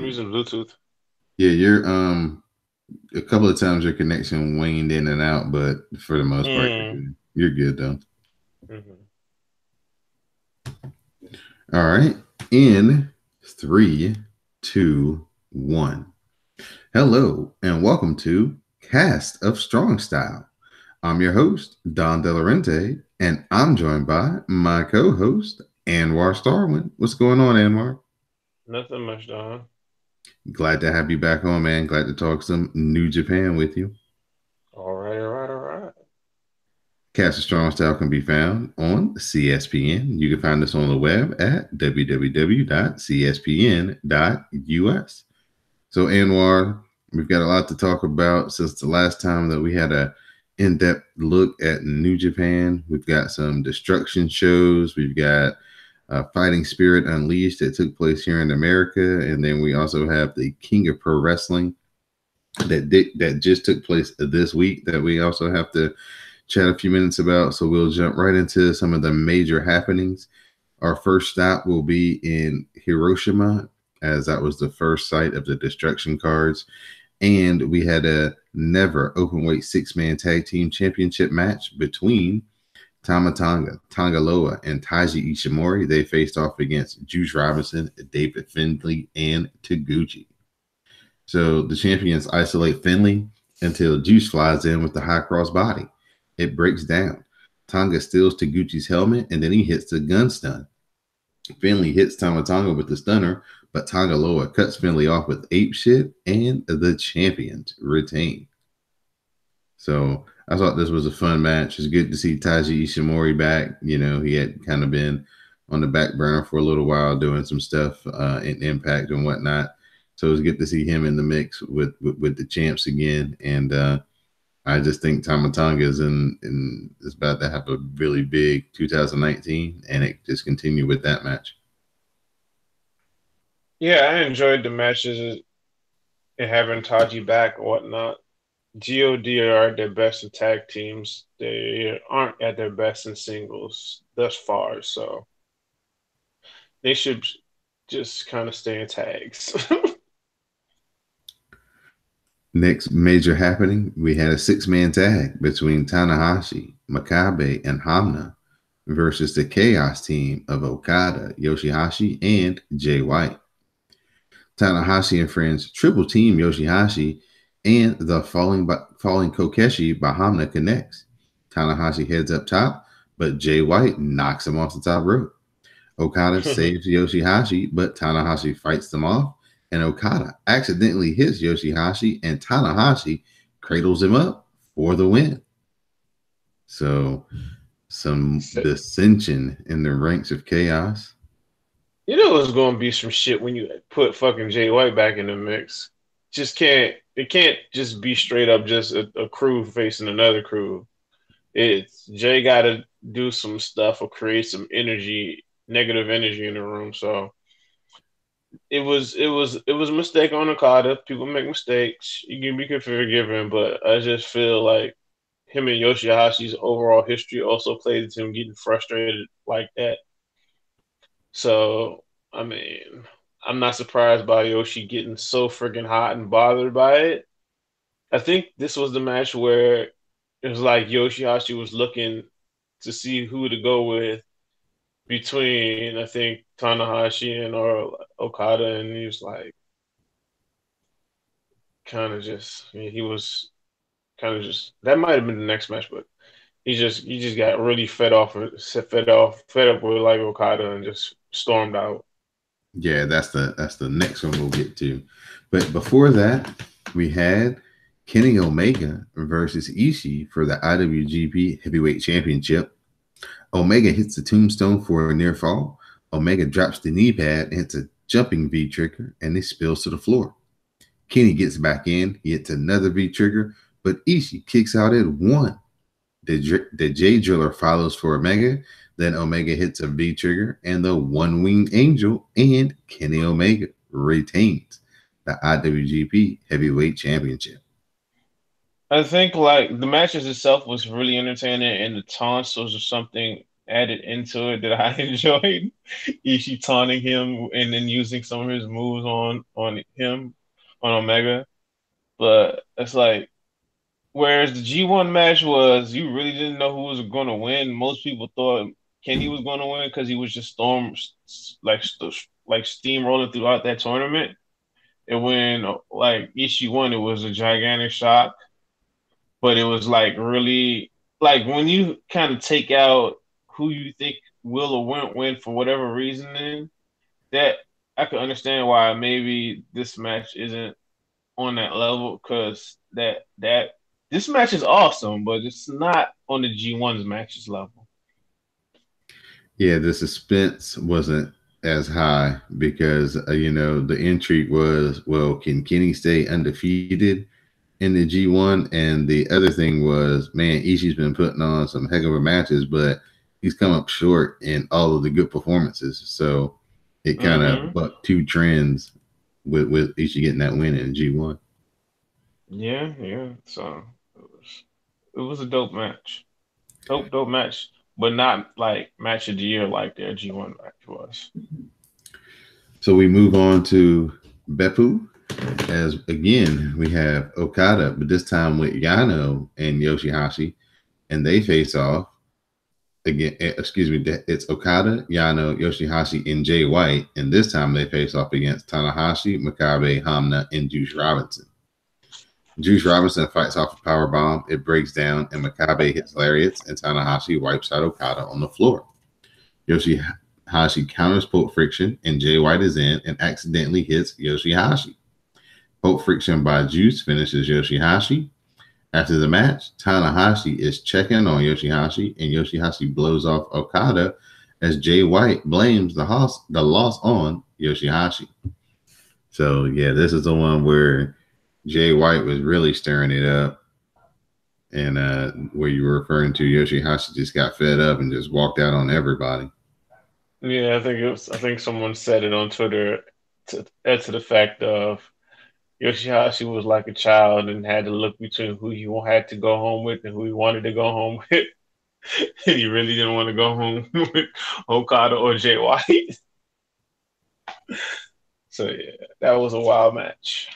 using Bluetooth. Yeah, you're a couple of times your connection waned in and out, but for the most part, you're Mm. good. You're good though. Mm-hmm. All right. In three, two, one. Hello and welcome to Cast of Strong Style. I'm your host, Don Delarente, and I'm joined by my co-host, Anwar Starwin. What's going on, Anwar? Nothing much, Don. Glad to have you back on, man. Glad to talk some New Japan with you. All right, all right, all right. Cast of Strong Style can be found on CSPN. You can find us on the web at www.cspn.us. So, Anwar, we've got a lot to talk about since the last time that we had a in-depth look at New Japan. We've got some destruction shows. We've got Fighting Spirit Unleashed that took place here in America, and then we also have the King of Pro Wrestling that just took place this week that we also have to chat a few minutes about. So we'll jump right into some of the major happenings. Our first stop will be in Hiroshima, as that was the first site of the destruction cards. And we had a never open weight 6-man tag team championship match between Tama Tonga, Tangaloa, and Taiji Ishimori. They faced off against Juice Robinson, David Finley, and Taguchi. So the champions isolate Finley until Juice flies in with the high cross body. It breaks down. Tonga steals Taguchi's helmet and then he hits the gun stun. Finley hits Tama Tonga with the stunner, but Tangaloa cuts Finley off with ape shit and the champions retain. So I thought this was a fun match. It's good to see Taiji Ishimori back. You know, he had kind of been on the back burner for a little while doing some stuff in Impact and whatnot. So it was good to see him in the mix with the champs again. And I just think Tama Tonga is about to have a really big 2019, and it just continued with that match. Yeah, I enjoyed the matches and having Taji back and whatnot. God are at their best in tag teams. They aren't at their best in singles thus far, so they should just kind of stay in tags. Next major happening, we had a 6-man tag between Tanahashi, Makabe, and Hamna versus the Chaos team of Okada, Yoshihashi, and Jay White. Tanahashi and friends triple team Yoshihashi, and the falling Kokeshi by Hamna connects. Tanahashi heads up top, but Jay White knocks him off the top rope. Okada saves Yoshihashi, but Tanahashi fights them off, and Okada accidentally hits Yoshihashi, and Tanahashi cradles him up for the win. So, some dissension in the ranks of chaos. You know it's gonna be some shit when you put fucking Jay White back in the mix. Just can't it can't just be straight up just a crew facing another crew. It's Jay gotta do some stuff or create some energy, negative energy in the room. So it was a mistake on Okada. People make mistakes. You can be forgiven, but I just feel like him and Yoshihashi's overall history also played into him getting frustrated like that. So, I mean, I'm not surprised by Yoshi getting so freaking hot and bothered by it. I think this was the match where it was like Yoshihashi was looking to see who to go with between, I think, Tanahashi and or Okada, and he was like, kind of just, I mean, he was kind of just, that might have been the next match, but he just got really fed up with like Okada and just stormed out. Yeah, that's the next one we'll get to. But before that, we had Kenny Omega versus Ishii for the IWGP Heavyweight Championship. Omega hits the tombstone for a near fall. Omega drops the knee pad and hits a jumping V trigger, and it spills to the floor. Kenny gets back in, he hits another V trigger, but Ishii kicks out at one. The J Driller follows for Omega. Then Omega hits a V trigger and the one winged angel, and Kenny Omega retains the IWGP Heavyweight Championship. I think like the matches itself was really entertaining, and the taunts was something added into it that I enjoyed. Ishii taunting him and then using some of his moves on him on Omega. But it's like whereas the G1 match was, you really didn't know who was going to win. Most people thought Kenny was going to win because he was just like steamrolling throughout that tournament. And when like Ishii won, it was a gigantic shock. But it was like really like when you kind of take out who you think will or won't win for whatever reasoning, that I could understand why maybe this match isn't on that level because that this match is awesome, but it's not on the G1's matches level. Yeah, the suspense wasn't as high because the intrigue was, well, can Kenny stay undefeated in the G1? And the other thing was, man, Ishii's been putting on some heck of a matches, but he's come up short in all of the good performances. So it kind of Hmm. bucked two trends with Ishii getting that win in G1. Yeah, yeah. So it was a dope match. Dope match, but not like match of the year like their G1 match was. So we move on to Beppu, as again we have Okada, but this time with Yano and Yoshihashi, and they face off again. Excuse me, it's Okada, Yano, Yoshihashi, and Jay White, and this time they face off against Tanahashi, Makabe, Hamna, and Juice Robinson. Juice Robinson fights off a power bomb. It breaks down, and Makabe hits lariats, and Tanahashi wipes out Okada on the floor. Yoshihashi counters Pulp Friction, and Jay White is in and accidentally hits Yoshihashi. Pulp Friction by Juice finishes Yoshihashi. After the match, Tanahashi is checking on Yoshihashi, and Yoshihashi blows off Okada as Jay White blames the loss on Yoshihashi. So, yeah, this is the one where Jay White was really stirring it up. And where you were referring to, Yoshihashi just got fed up and just walked out on everybody. Yeah, I think it was. I think someone said it on Twitter to add to the fact of Yoshihashi was like a child and had to look between who he had to go home with and who he wanted to go home with. And he really didn't want to go home with Okada or Jay White. So yeah, that was a wild match.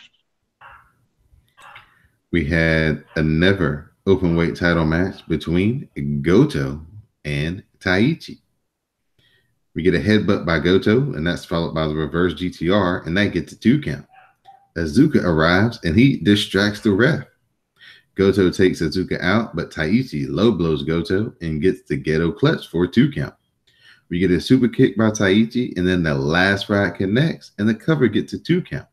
We had a never open weight title match between Goto and Taichi. We get a headbutt by Goto, and that's followed by the reverse GTR, and that gets a 2 count. Azuka arrives, and he distracts the ref. Goto takes Azuka out, but Taichi low blows Goto and gets the ghetto clutch for a 2 count. We get a super kick by Taichi, and then the last ride connects, and the cover gets a 2 count.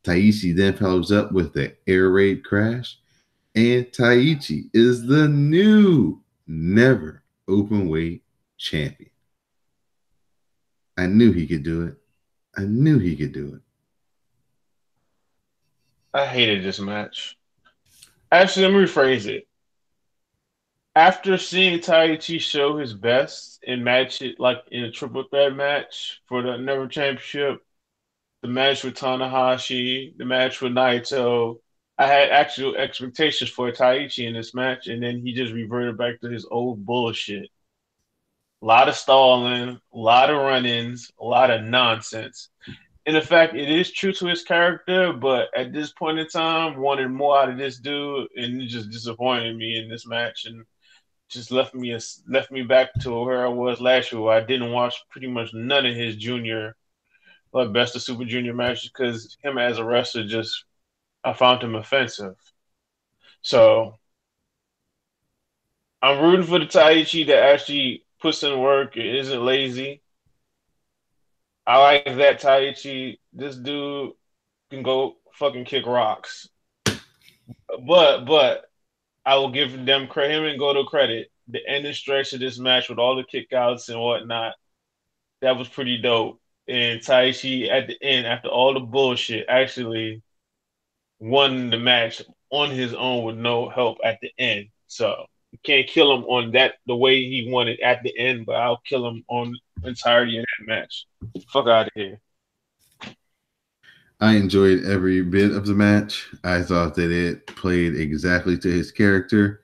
Taichi then follows up with the air raid crash, and Taichi is the new never open weight champion. I knew he could do it. I knew he could do it. I hated this match. Actually, let me rephrase it. After seeing Taichi show his best and match it like in a triple threat match for the Never Championship, the match with Tanahashi, the match with Naito, I had actual expectations for Taichi in this match, and then he just reverted back to his old bullshit. A lot of stalling, a lot of run-ins, a lot of nonsense. And in fact, it is true to his character, but at this point in time, wanted more out of this dude, and it just disappointed me in this match, and just left me back to where I was last year. Where I didn't watch pretty much none of his junior, like best of Super Junior matches because him as a wrestler just I found him offensive. So I'm rooting for the Taichi that actually puts in work and isn't lazy. I like that Taichi. This dude can go fucking kick rocks. But I will give him and Goto credit. The ending stretch of this match with all the kickouts and whatnot, that was pretty dope. And Taichi at the end, after all the bullshit, actually won the match on his own with no help at the end. So you can't kill him on that the way he won it at the end, but I'll kill him on the entirety of that match. Fuck out of here. I enjoyed every bit of the match. I thought that it played exactly to his character.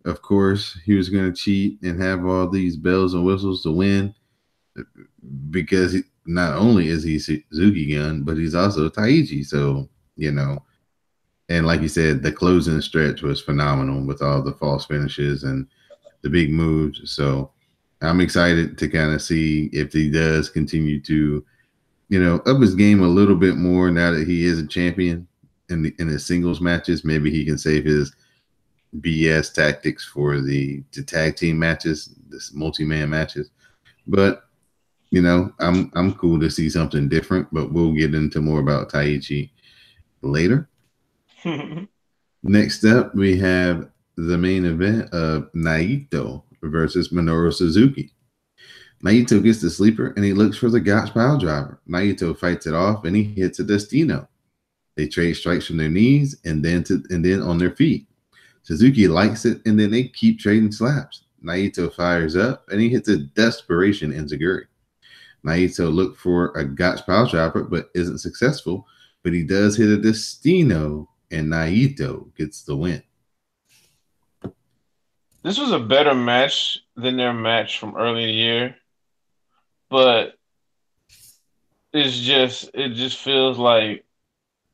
of course, he was going to cheat and have all these bells and whistles to win because not only is he Suzuki Gun, but he's also Taichi. So, you know, and like you said, the closing stretch was phenomenal with all the false finishes and the big moves. So I'm excited to kind of see if he does continue to, up his game a little bit more now that he is a champion in his singles matches. Maybe he can save his BS tactics for the tag team matches, this multi-man matches. But I'm cool to see something different. But we'll get into more about Taichi later. Next up, we have the main event of Naito versus Minoru Suzuki. Naito gets the sleeper and he looks for the Gotch pile driver. Naito fights it off and he hits a Destino. They trade strikes from their knees and then on their feet. Suzuki likes it and then they keep trading slaps. Naito fires up and he hits a desperation enziguri. Naito looked for a Gotch pile driver but isn't successful, but he does hit a Destino and Naito gets the win. This was a better match than their match from earlier in the year, but it just feels like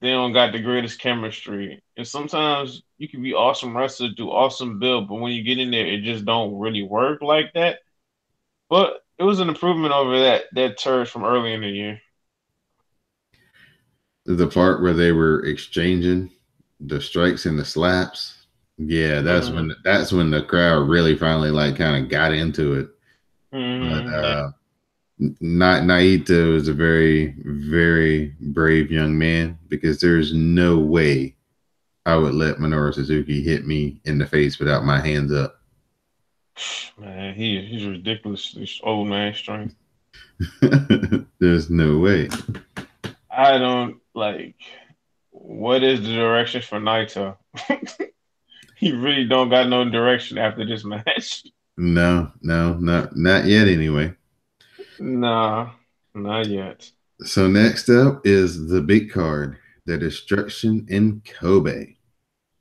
they don't got the greatest chemistry. And sometimes you can be awesome wrestler, do awesome build, but when you get in there, it just don't really work like that. But it was an improvement over that turd from early in the year. The part where they were exchanging the strikes and the slaps, yeah, that's when the crowd really finally like kind of got into it. But Naito is a very, very brave young man because there's no way I would let Minoru Suzuki hit me in the face without my hands up. Man, he's ridiculously old man strength. There's no way. I don't like. What is the direction for Naito? He really don't got no direction after this match. No, not yet anyway. Nah, not yet. So next up is the big card, the Destruction in Kobe.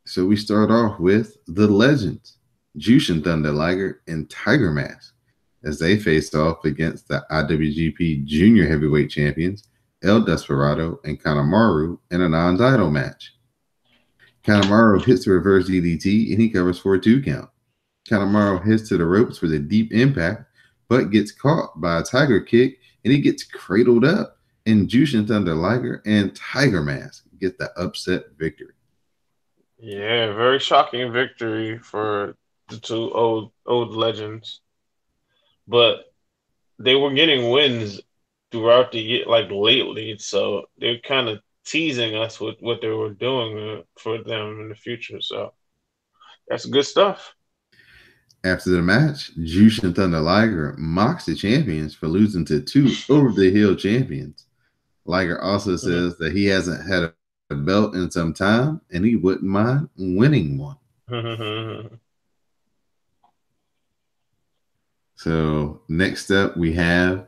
So we start off with the Legends, Jushin Thunder Liger and Tiger Mask, as they faced off against the IWGP Junior Heavyweight Champions, El Desperado and Kanemaru in a non-title match. Kanemaru hits the reverse DDT and he covers for a 2 count. Kanemaru hits to the ropes for the deep impact, but gets caught by a tiger kick and he gets cradled up. And Jushin Thunder Liger and Tiger Mask get the upset victory. Yeah, very shocking victory for the two old legends. But they were getting wins throughout the year, like lately. So they're kind of teasing us with what they were doing for them in the future. So that's good stuff. After the match, Jushin Thunder Liger mocks the champions for losing to 2 over-the-hill champions. Liger also says that he hasn't had a belt in some time and he wouldn't mind winning one. So next up, we have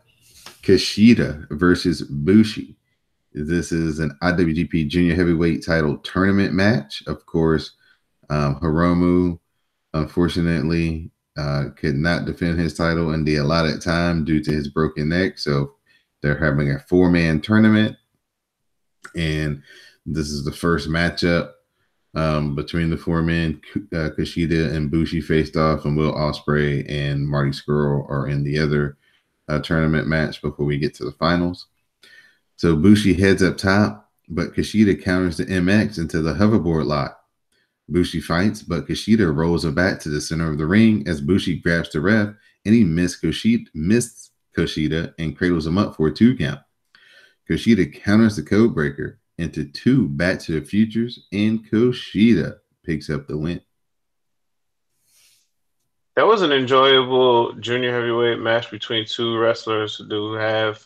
Kushida versus Bushi. This is an IWGP Junior Heavyweight title tournament match. Of course, Hiromu, unfortunately, could not defend his title in the allotted time due to his broken neck. So they're having a 4-man tournament. And this is the first matchup between the 4 men. Kushida and Bushi faced off, and Will Ospreay and Marty Scurll are in the other tournament match before we get to the finals. So Bushi heads up top, but Kushida counters the MX into the hoverboard lock. Bushi fights, but Kushida rolls him back to the center of the ring as Bushi grabs the ref, and he missed Kushida and cradles him up for a 2 count. Kushida counters the code breaker into 2 Back to the Futures, and Kushida picks up the win. That was an enjoyable junior heavyweight match between 2 wrestlers who do have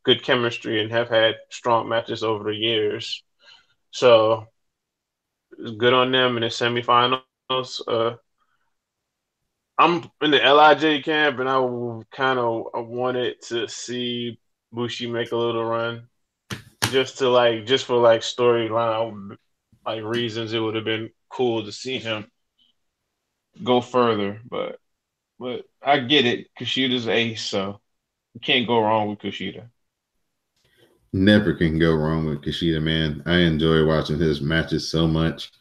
good chemistry and have had strong matches over the years. So it's good on them in the semifinals. I'm in the LIJ camp, and I wanted to see Bushi make a little run, just for storyline like reasons. It would have been cool to see him. go further, but I get it. Kushida's ace, so you can't go wrong with Kushida. Never can go wrong with Kushida, man. I enjoy watching his matches so much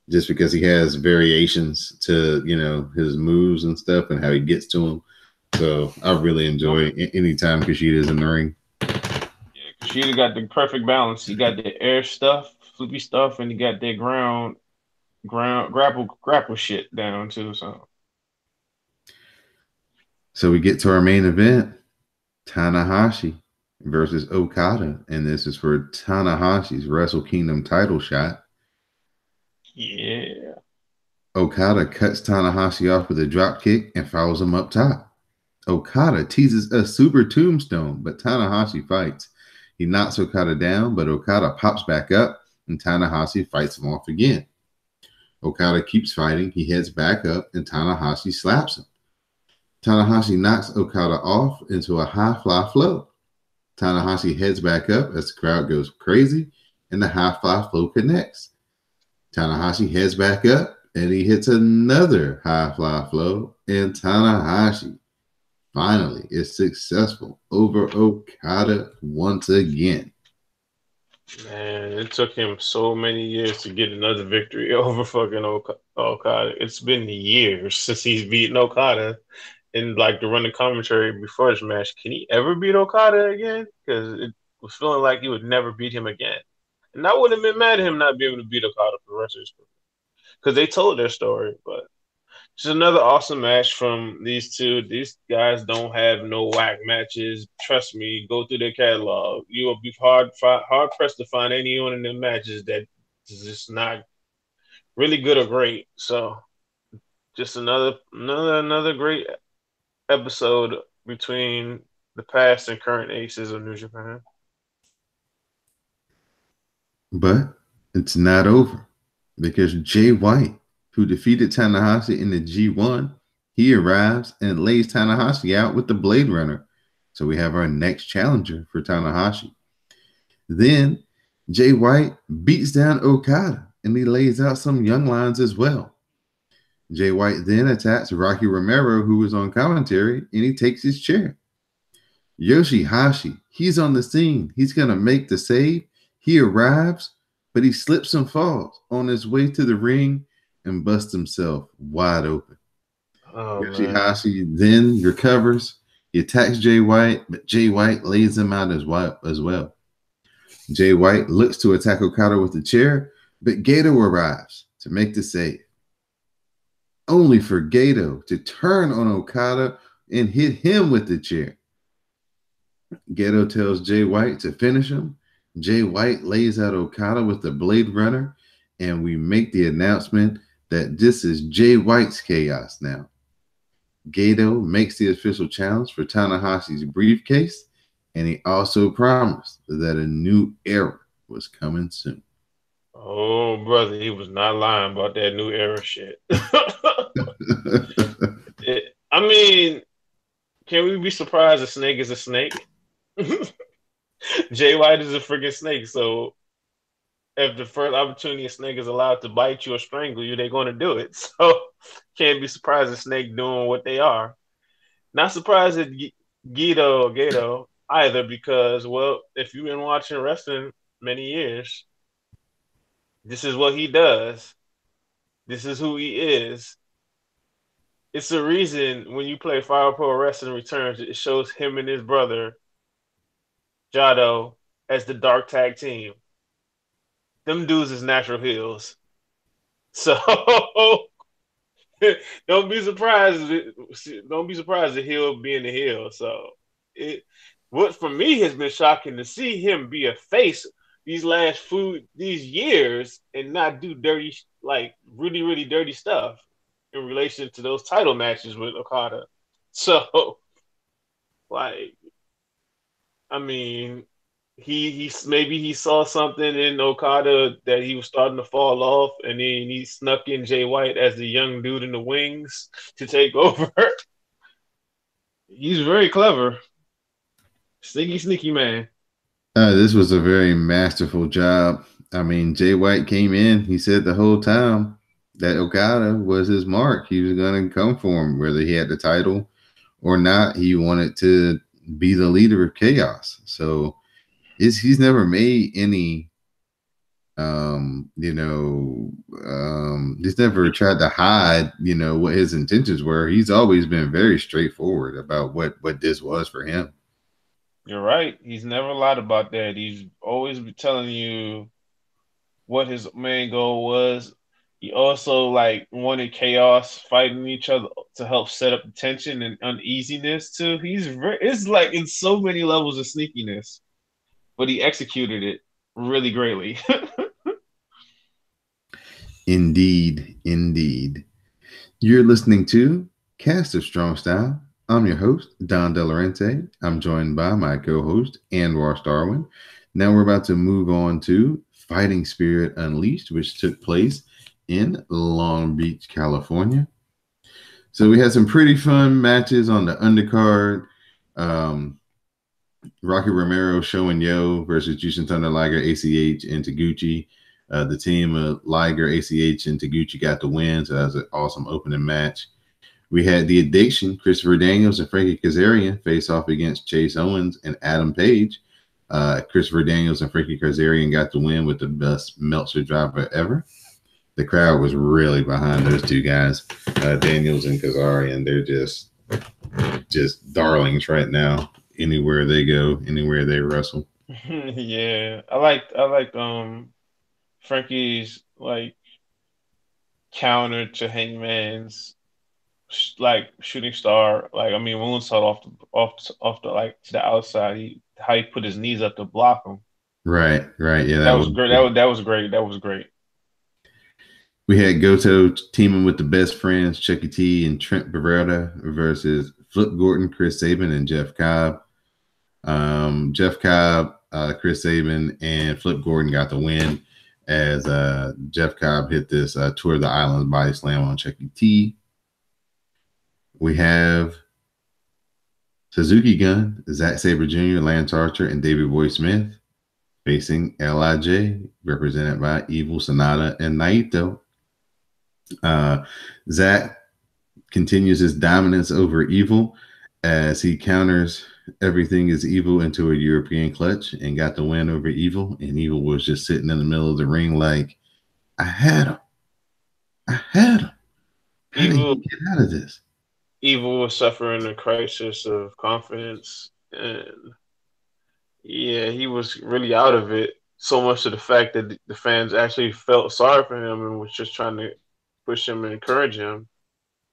just because he has variations to, his moves and stuff and how he gets to them. So I really enjoy anytime Kushida's in the ring. Yeah, Kushida got the perfect balance. He got the air stuff, flippy stuff, and he got that ground grapple shit down too. So we get to our main event, Tanahashi versus Okada, and this is for Tanahashi's Wrestle Kingdom title shot. Yeah. Okada cuts Tanahashi off with a drop kick and follows him up top. Okada teases a super tombstone, but Tanahashi fights. He knocks Okada down, but Okada pops back up and Tanahashi fights him off again. Okada keeps fighting. He heads back up and Tanahashi slaps him. Tanahashi knocks Okada off into a high fly flow. Tanahashi heads back up as the crowd goes crazy and the high fly flow connects. Tanahashi heads back up and he hits another high fly flow, and Tanahashi finally is successful over Okada once again. Man, it took him so many years to get another victory over fucking Okada. It's been years since he's beaten Okada. And like to run the commentary before this match, can he ever beat Okada again? Because it was feeling like he would never beat him again. And I wouldn't have been mad at him not being able to beat Okada for the rest of his career. Because they told their story, but just another awesome match from these two. These guys don't have no whack matches. Trust me, go through their catalog. You will be hard pressed to find anyone in their matches that is just not really good or great. So just another great episode between the past and current aces of New Japan. But it's not over because Jay White, who defeated Tanahashi in the G1, he arrives and lays Tanahashi out with the Blade Runner. So we have our next challenger for Tanahashi. Then Jay White beats down Okada and he lays out some young lions as well. Jay White then attacks Rocky Romero, who was on commentary, and he takes his chair. Yoshihashi, he's on the scene. He's going to make the save. He arrives, but he slips and falls on his way to the ring and busts himself wide open. Oh, Yoshihashi then recovers. He attacks Jay White, but Jay White lays him out as well. Jay White looks to attack Okada with the chair, but Gato arrives to make the save. Only for Gato to turn on Okada and hit him with the chair. Gato tells Jay White to finish him. Jay White lays out Okada with the Blade Runner, and we make the announcement that this is Jay White's chaos now. Gato makes the official challenge for Tanahashi's briefcase, and he also promised that a new era was coming soon. Oh, brother, he was not lying about that new era shit. I mean, can we be surprised a snake is a snake? Jay White is a freaking snake, so if the first opportunity a snake is allowed to bite you or strangle you, they're going to do it. So can't be surprised a snake doing what they are. Not surprised at Gato either, because, well, if you've been watching wrestling many years, this is what he does. This is who he is. It's the reason when you play Fire Pro Wrestling Returns, it shows him and his brother, Jado, as the dark tag team. Them dudes is natural heels. So don't be surprised. Don't be surprised that he'll be in the heel. So what for me has been shocking to see him be a face these years and not do dirty, like really, really dirty stuff in relation to those title matches with Okada. So, like, I mean, he maybe he saw something in Okada that he was starting to fall off, and then he snuck in Jay White as the young dude in the wings to take over. He's very clever, sneaky man. This was a very masterful job. I mean, Jay White came in. He said the whole time, that Okada was his mark. He was going to come for him, whether he had the title or not. He wanted to be the leader of Chaos. So he's never made any, he's never tried to hide, what his intentions were. He's always been very straightforward about what this was for him. You're right. He's never lied about that. He's always been telling you what his main goal was. He also like wanted chaos fighting each other to help set up the tension and uneasiness too. It's like in so many levels of sneakiness, but he executed it really greatly. Indeed, indeed. You're listening to Cast of Strong Style. I'm your host, Don Delarente. I'm joined by my co-host, Anwar Starwin. Now we're about to move on to Fighting Spirit Unleashed, which took place in Long Beach, California. So we had some pretty fun matches on the undercard. Rocky Romero, Show and Yo versus Jushin Thunder Liger, ACH, and Taguchi. The team of Liger, ACH, and Taguchi got the win, so that was an awesome opening match. We had The Addiction, Christopher Daniels and Frankie Kazarian face off against Chase Owens and Adam Page. Christopher Daniels and Frankie Kazarian got the win with the best Meltzer driver ever. The crowd was really behind those two guys, Daniels and Kazarian. They're just darlings right now. Anywhere they go, anywhere they wrestle. Yeah, I like Frankie's like counter to Hangman's like shooting star. Like I mean, moonsault off the like to the outside. How he put his knees up to block him. Right. Yeah, that was great. That was great. That was great. We had Goto teaming with the best friends, Chucky T and Trent Beretta versus Flip Gordon, Chris Sabin, and Jeff Cobb. Jeff Cobb, Chris Sabin, and Flip Gordon got the win as Jeff Cobb hit this Tour of the Islands body slam on Chucky T. We have Suzuki Gun, Zack Sabre Jr., Lance Archer, and Davey Boy Smith facing LIJ, represented by Evil, Sonata, and Naito. Zack continues his dominance over Evil as he counters everything is Evil into a European clutch and got the win over Evil. And Evil was just sitting in the middle of the ring like, I had him. How did he get out of this? Evil was suffering a crisis of confidence, and yeah, he was really out of it. So much to the fact that the fans actually felt sorry for him and was just trying to push him and encourage him.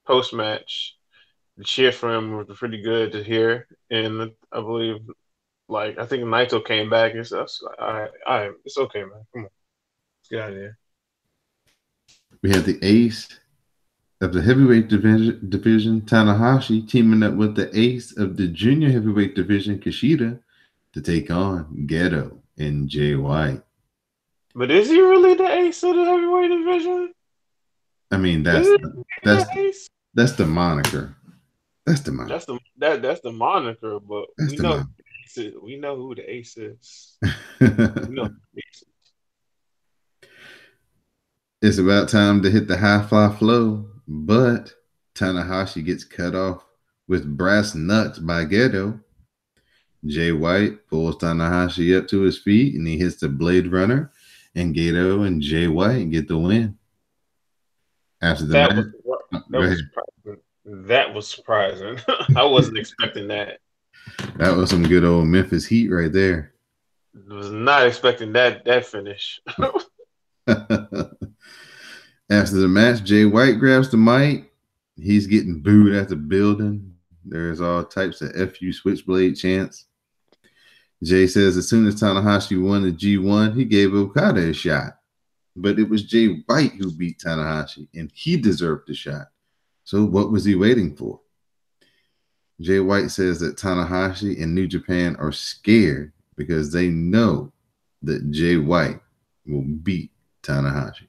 Post match, the cheer for him was pretty good to hear, and I believe, like, I think Naito came back and stuff. So, all right, it's okay, man. Come on, let's get out of here. We had the ace of the heavyweight division, Tanahashi, teaming up with the ace of the junior heavyweight division, Kushida, to take on Gedo and Jay White. But is he really the ace of the heavyweight division? I mean, that's the moniker. That's the moniker. That's the moniker, but we know who the ace is. It's about time to hit the high fly flow, but Tanahashi gets cut off with brass knucks by Gedo. Jay White pulls Tanahashi up to his feet and he hits the Blade Runner, and Gedo and Jay White get the win. After the match, that was surprising. I wasn't expecting that. That was some good old Memphis Heat right there. I was not expecting that finish. After the match, Jay White grabs the mic. He's getting booed at the building. There's all types of FU switchblade chants. Jay says as soon as Tanahashi won the G1, he gave Okada a shot. But it was Jay White who beat Tanahashi, and he deserved the shot. So what was he waiting for? Jay White says that Tanahashi and New Japan are scared because they know that Jay White will beat Tanahashi.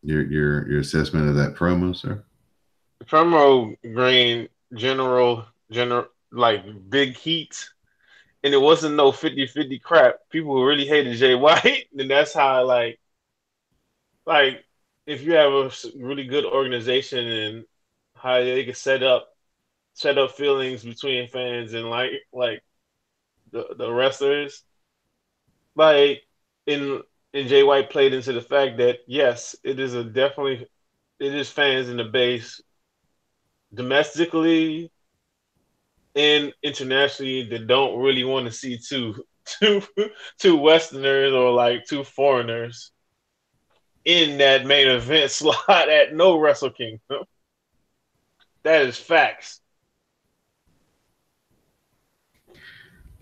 Your assessment of that promo, sir? The promo, green general like big heat, and it wasn't no 50-50 crap. People really hated Jay White, and that's how like if you have a really good organization and how they can set up feelings between fans and like the wrestlers, like in Jay White played into the fact that yes, it is fans in the base domestically and internationally that don't really want to see two two Westerners or like two foreigners in that main event slot at no Wrestle Kingdom. That is facts.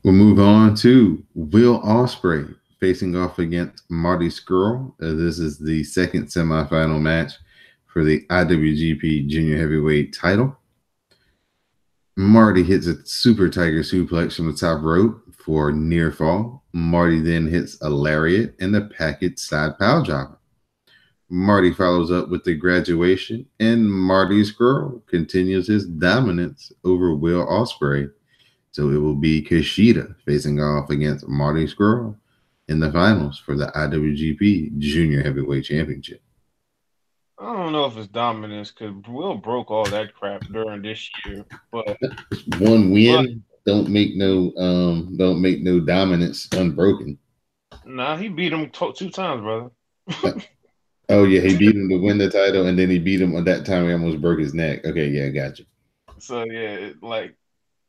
We'll move on to Will Ospreay facing off against Marty Scurll. This is the second semifinal match for the IWGP Junior Heavyweight title. Marty hits a super tiger suplex from the top rope for near fall. Marty then hits a lariat and a package side pile driver. Marty follows up with the graduation, and Marty Scurll continues his dominance over Will Ospreay. So it will be Kushida facing off against Marty Scurll in the finals for the IWGP Junior Heavyweight Championship. I don't know if it's dominance because Will broke all that crap during this year, but One but win don't make no dominance unbroken. nah, he beat him 2 times, brother. Oh yeah, he beat him to win the title, and then he beat him on that time he almost broke his neck. Okay, yeah, gotcha. So yeah, like,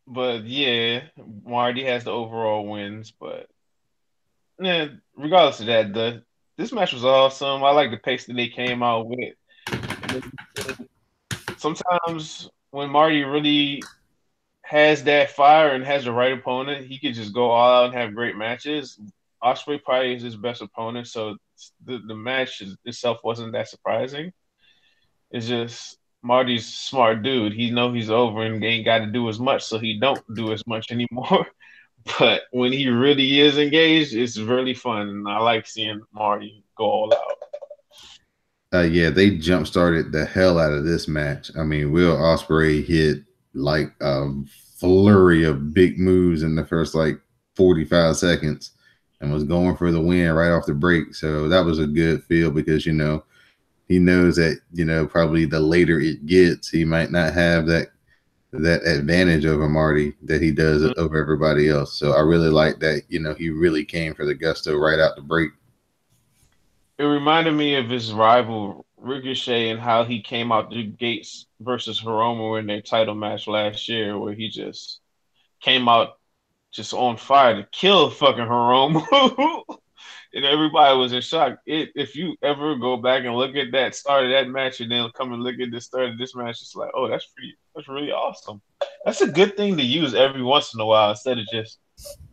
but yeah, Marty has the overall wins, but yeah, regardless of that, the this match was awesome. I like the pace that they came out with. And sometimes when Marty really has that fire and has the right opponent, he could just go all out and have great matches. Osprey probably is his best opponent, so the match itself wasn't that surprising. It's just Marty's a smart dude. He know he's over and ain't got to do as much, so he don't do as much anymore. But when he really is engaged, it's really fun, and I like seeing Marty go all out. Yeah, they jump started the hell out of this match. I mean, Will Ospreay hit like a flurry of big moves in the first like 45 seconds and was going for the win right off the break. So that was a good feel because he knows that probably the later it gets, he might not have that advantage over Marty that he does Mm-hmm. over everybody else. So I really like that. He really came for the gusto right out the break. It reminded me of his rival Ricochet and how he came out the gates versus Hiromu in their title match last year, where he just came out just on fire to kill fucking Hiromu. And everybody was in shock. If you ever go back and look at that start of that match and then come and look at the start of this match, it's like, oh, that's really awesome. That's a good thing to use every once in a while instead of just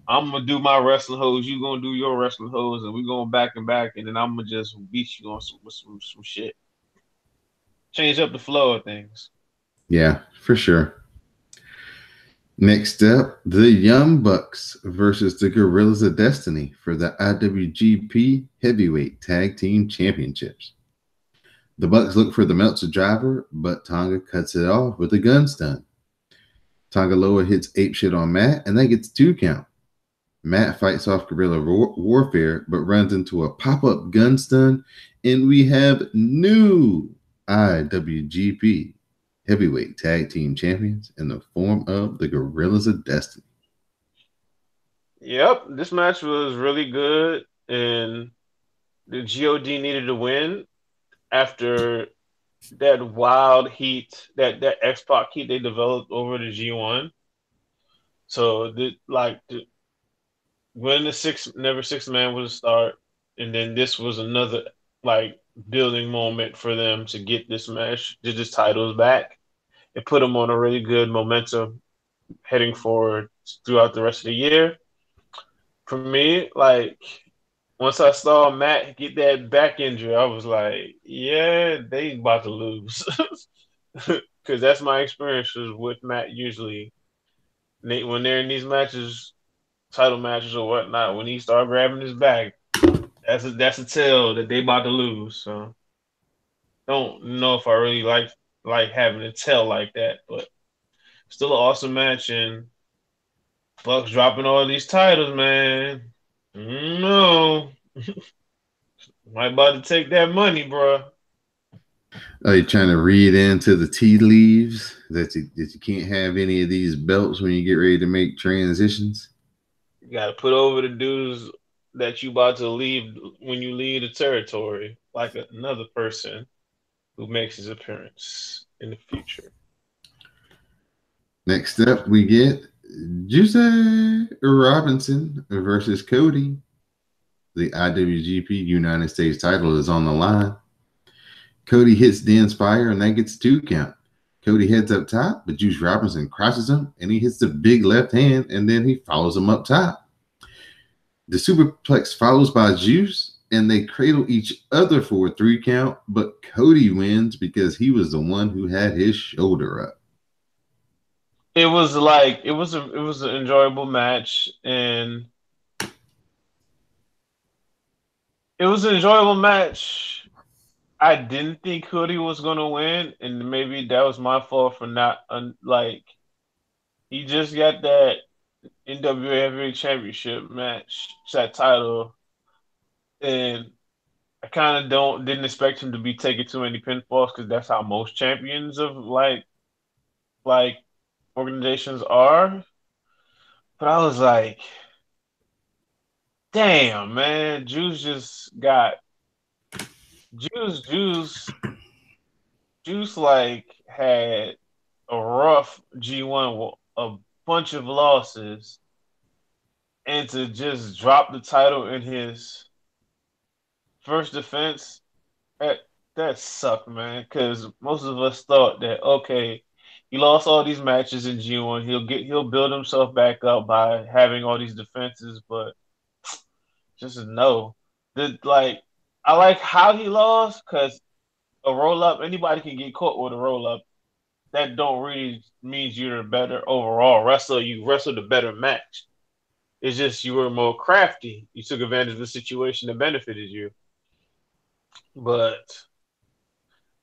I'm gonna do my wrestling hose, you gonna do your wrestling hose, and we're going back and back, and then I'm gonna just beat you on some shit. Change up the flow of things. Yeah, for sure. Next up, the Young Bucks versus the Gorillas of Destiny for the IWGP Heavyweight Tag Team Championships. The Bucks look for the Meltzer driver, but Tonga cuts it off with a gun stun. Tonga Loa hits apeshit on Matt, and that gets 2 count. Matt fights off guerrilla warfare, but runs into a pop-up gun stun, and we have new IWGP Heavyweight Tag Team Champions in the form of the Gorillas of Destiny. Yep, this match was really good, and the God needed to win after that wild heat, that X Pac heat they developed over the G1. So when the never six man was a start, and then this was another like building moment for them to get this match, get this titles back. It put them on a really good momentum heading forward throughout the rest of the year. For me, like once I saw Matt get that back injury, I was like, yeah, they about to lose. Because that's my experiences with Matt usually. When they're in these matches, title matches or whatnot, when he start grabbing his back, that's a tell that they about to lose. So don't know if I really like having a tell like that, but still an awesome match, and Bucks dropping all these titles, man. No, might about to take that money, bro. Are you trying to read into the tea leaves that you can't have any of these belts when you get ready to make transitions? You got to put over the dudes that you about to leave when you leave the territory, like another person who makes his appearance in the future. Next up, we get Juicy Robinson versus Cody. The IWGP United States title is on the line. Cody hits Dan Spire, and that gets a 2 count. Cody heads up top, but Juice Robinson crosses him, and he hits the big left hand, and then he follows him up top. The superplex follows by Juice, and they cradle each other for a 3 count, but Cody wins because he was the one who had his shoulder up. It was like it was an enjoyable match, and it was an enjoyable match. I didn't think Cody was gonna win, and maybe that was my fault for not like he just got that NWA Heavyweight Championship match, that title, and I kind of don't didn't expect him to be taking too many pinfalls because that's how most champions of like organizations are. But I was like, damn, man, Juice just got Juice Juice like had a rough G1 with a bunch of losses, and to just drop the title in his first defense, that that sucked, man. Because most of us thought that okay, he lost all these matches in G1, he'll build himself back up by having all these defenses, but just no. Like I like how he lost because a roll up, anybody can get caught with a roll up. That don't really means you're a better overall wrestler. You wrestled a better match. It's just you were more crafty. You took advantage of the situation that benefited you. But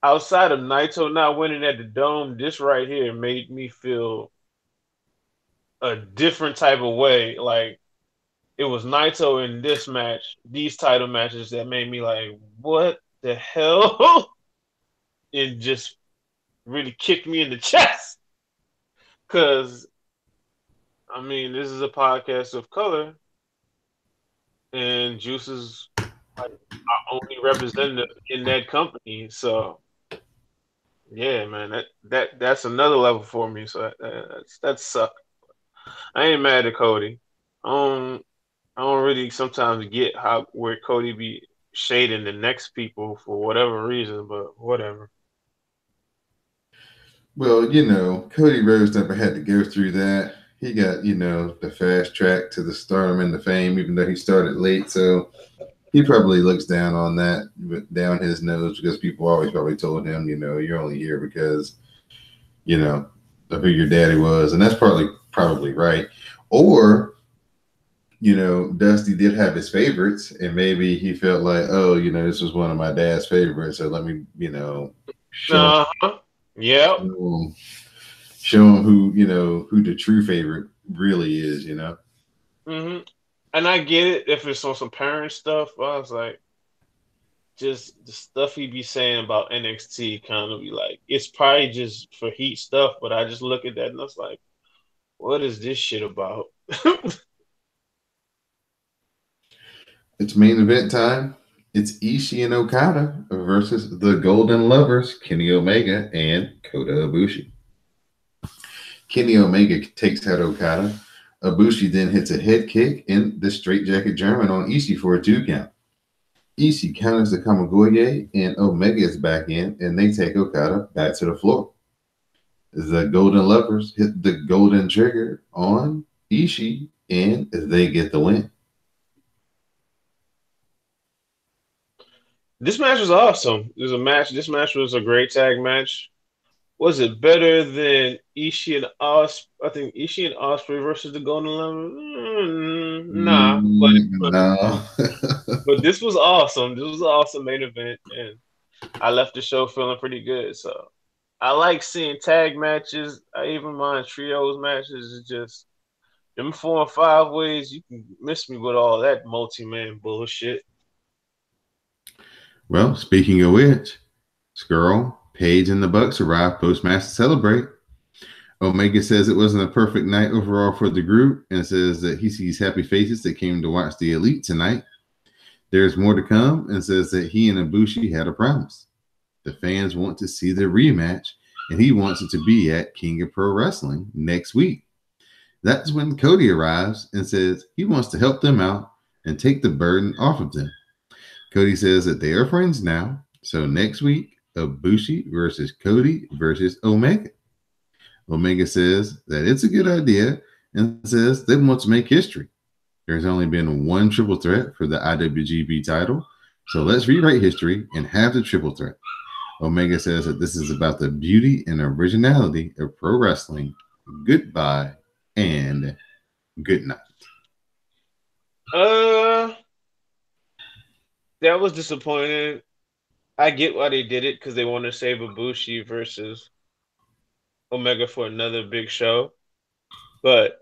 outside of Naito not winning at the Dome, this right here made me feel a different type of way. Like it was Naito in this match, these title matches that made me like, what the hell? It just really kicked me in the chest. Cause I mean, this is a podcast of color, and Juice is like our only representative in that company. So yeah, man, that's another level for me. So that sucked. I ain't mad at Cody. Um, I don't really sometimes get how where Cody be shading the next people for whatever reason, but whatever. Well, Cody Rhodes never had to go through that. He got, the fast track to the stardom and the fame, even though he started late. So he probably looks down on that, down his nose, because people always probably told him, you're only here because, of who your daddy was. And that's probably right. Or, Dusty did have his favorites, and maybe he felt like, oh, this was one of my dad's favorites. So let me, show Uh-huh. Yep. him, show him who the true favorite really is. hmm And I get it if it's on some parent stuff. I was like, just the stuff he be saying about NXT kind of be like, it's probably just for heat stuff, but I just look at that and I was like, what is this shit about? It's main event time. It's Ishii and Okada versus the Golden Lovers, Kenny Omega and Kota Ibushi. Kenny Omega takes out Okada. Ibushi then hits a head kick in the straightjacket German on Ishii for a 2 count. Ishii counters the Kamigoye, and Omega is back in, and they take Okada back to the floor. The Golden Lovers hit the golden trigger on Ishii, and they get the win. This match was awesome. It was a match. This match was a great tag match. Was it better than Ishii and I think Ishii and Osprey versus the Golden Lover. Nah, No. but this was awesome. This was an awesome main event, and I left the show feeling pretty good. So I like seeing tag matches. I even mind trios matches. It's just Them 4 and 5 ways, you can miss me with all that multi-man bullshit. Well, speaking of which, Skrull, Paige, and the Bucks arrive post-match to celebrate. Omega says it wasn't a perfect night overall for the group and says that he sees happy faces that came to watch the Elite tonight. There's more to come and says that he and Ibushi had a promise. The fans want to see the rematch, and he wants it to be at King of Pro Wrestling next week. That's when Cody arrives and says he wants to help them out and take the burden off of them. Cody says that they are friends now, so next week, Ibushi versus Cody versus Omega. Omega says that it's a good idea and says they want to make history. There's only been one triple threat for the IWGP title, so let's rewrite history and have the triple threat. Omega says that this is about the beauty and originality of pro wrestling. Goodbye and good night. That was disappointing. I get why they did it because they want to save Ibushi versus Omega for another big show, but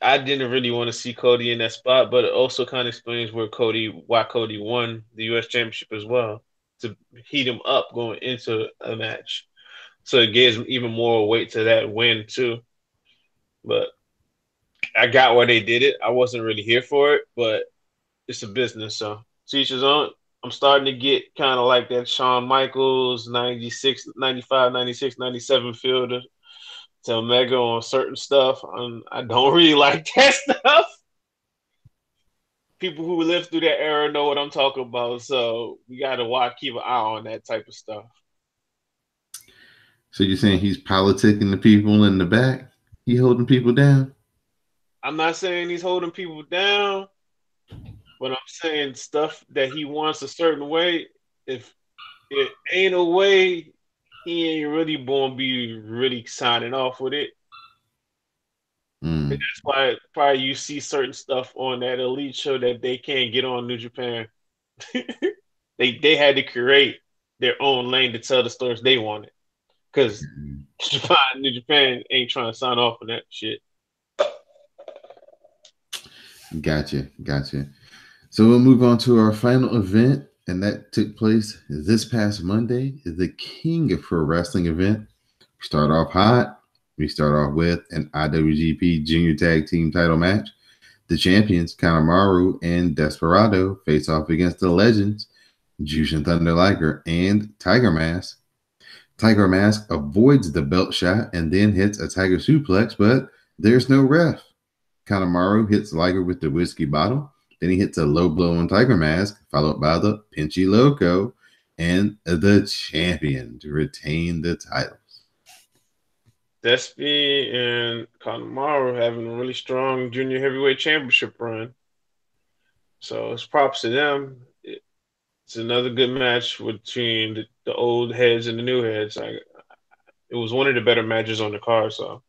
I didn't really want to see Cody in that spot, but it also kind of explains why Cody won the U.S. Championship as well, to heat him up going into a match. So it gives him even more weight to that win too. But I got why they did it. I wasn't really here for it, but it's a business, so teach his own. I'm starting to get kind of like that Shawn Michaels 96, 95, 96, 97 fielder to Omega on certain stuff. I don't really like that stuff. People who lived through that era know what I'm talking about, so we got to keep an eye on that type of stuff. So you're saying he's politicking the people in the back? He holding people down? I'm not saying he's holding people down, but I'm saying stuff that he wants a certain way. If it ain't a way, he ain't really going to be really signing off with it. And that's why probably you see certain stuff on that Elite show that they can't get on New Japan. they had to create their own lane to tell the stories they wanted. Because New Japan ain't trying to sign off on that shit. Gotcha. So we'll move on to our final event, and that took place this past Monday, the King of Pro Wrestling event. We start off hot. We start off with an IWGP Junior Tag Team title match. The champions, Kanemaru and Desperado, face off against the legends, Jushin Thunder Liger and Tiger Mask. Tiger Mask avoids the belt shot and then hits a Tiger suplex, but there's no ref. Kanemaru hits Liger with the whiskey bottle. Then he hits a low blow on Tiger Mask, followed by the Pinchy Loco, and the champion to retain the titles. Despy and Kanemaru having a really strong junior heavyweight championship run. So it's props to them. It's another good match between the old heads and the new heads. It was one of the better matches on the card, so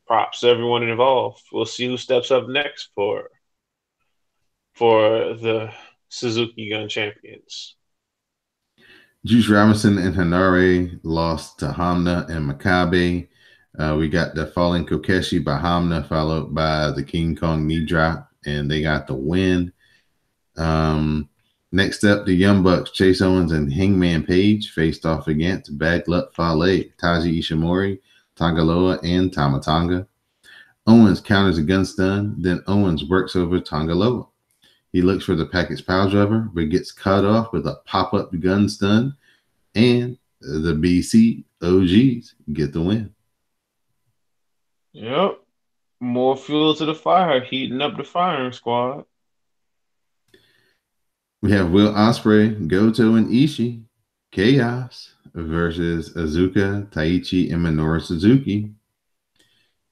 props to everyone involved. We'll see who steps up next for the Suzuki Gun champions. Juice Robinson and Hanare lost to Hamna and Makabe. We got the falling Kokeshi by Hamna, followed by the King Kong knee drop, and they got the win. Next up, the Young Bucks, Chase Owens and Hangman Page faced off against Bad Luck Fale, Taiji Ishimori, Tanga Loa, and Tama Tonga. Owens counters a gun stun, then Owens works over Tanga Loa. He looks for the package pile driver, but gets cut off with a pop-up gun stun, and the BC OGs get the win. Yep. More fuel to the fire, heating up the firing squad. We have Will Ospreay, Goto, and Ishii. Chaos versus Azuka, Taichi, and Minoru Suzuki.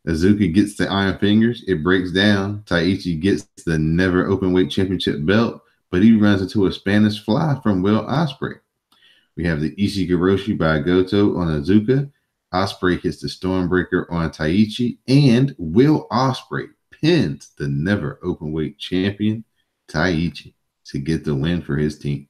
Azuka gets the iron fingers. It breaks down. Taichi gets the never open weight championship belt, but he runs into a Spanish fly from Will Ospreay. We have the Ishigoroshi by Goto on Azuka. Ospreay hits the Stormbreaker on Taichi, and Will Ospreay pins the never open weight champion Taichi to get the win for his team.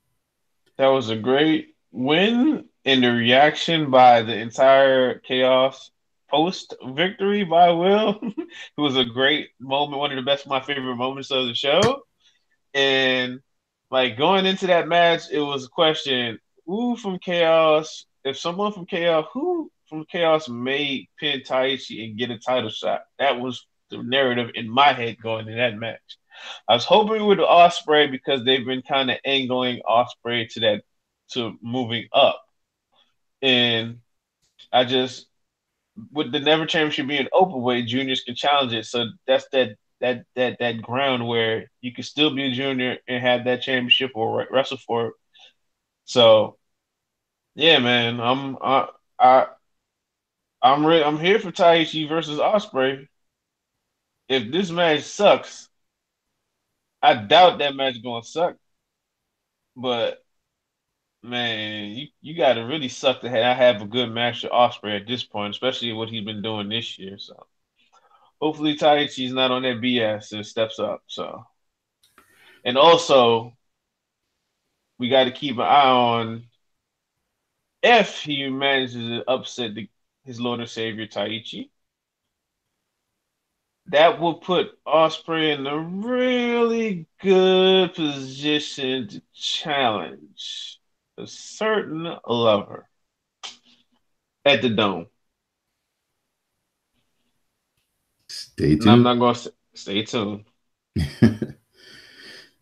That was a great win, and the reaction by the entire Chaos post victory by Will. It was a great moment, one of the best, my favorite moments of the show. And like going into that match, it was a question: who from Chaos? If someone from Chaos, who from Chaos may pin Taichi and get a title shot? That was the narrative in my head going in that match. I was hoping with Osprey because they've been kind of angling Osprey to that to moving up, and I just with the Never Championship being open weight, juniors can challenge it. So that's that ground where you can still be a junior and have that championship or wrestle for it. So yeah, man, I I'm here for Taichi versus Osprey. If this match sucks, I doubt that match gonna suck. But man, you got to really suck to have a good match with Osprey at this point, especially what he's been doing this year. So hopefully Taichi's not on that BS and steps up. So and also we got to keep an eye on if he manages to upset his Lord and Savior Taichi. That will put Osprey in a really good position to challenge a certain lover at the Dome. Stay And I'm tuned. not going to stay tuned.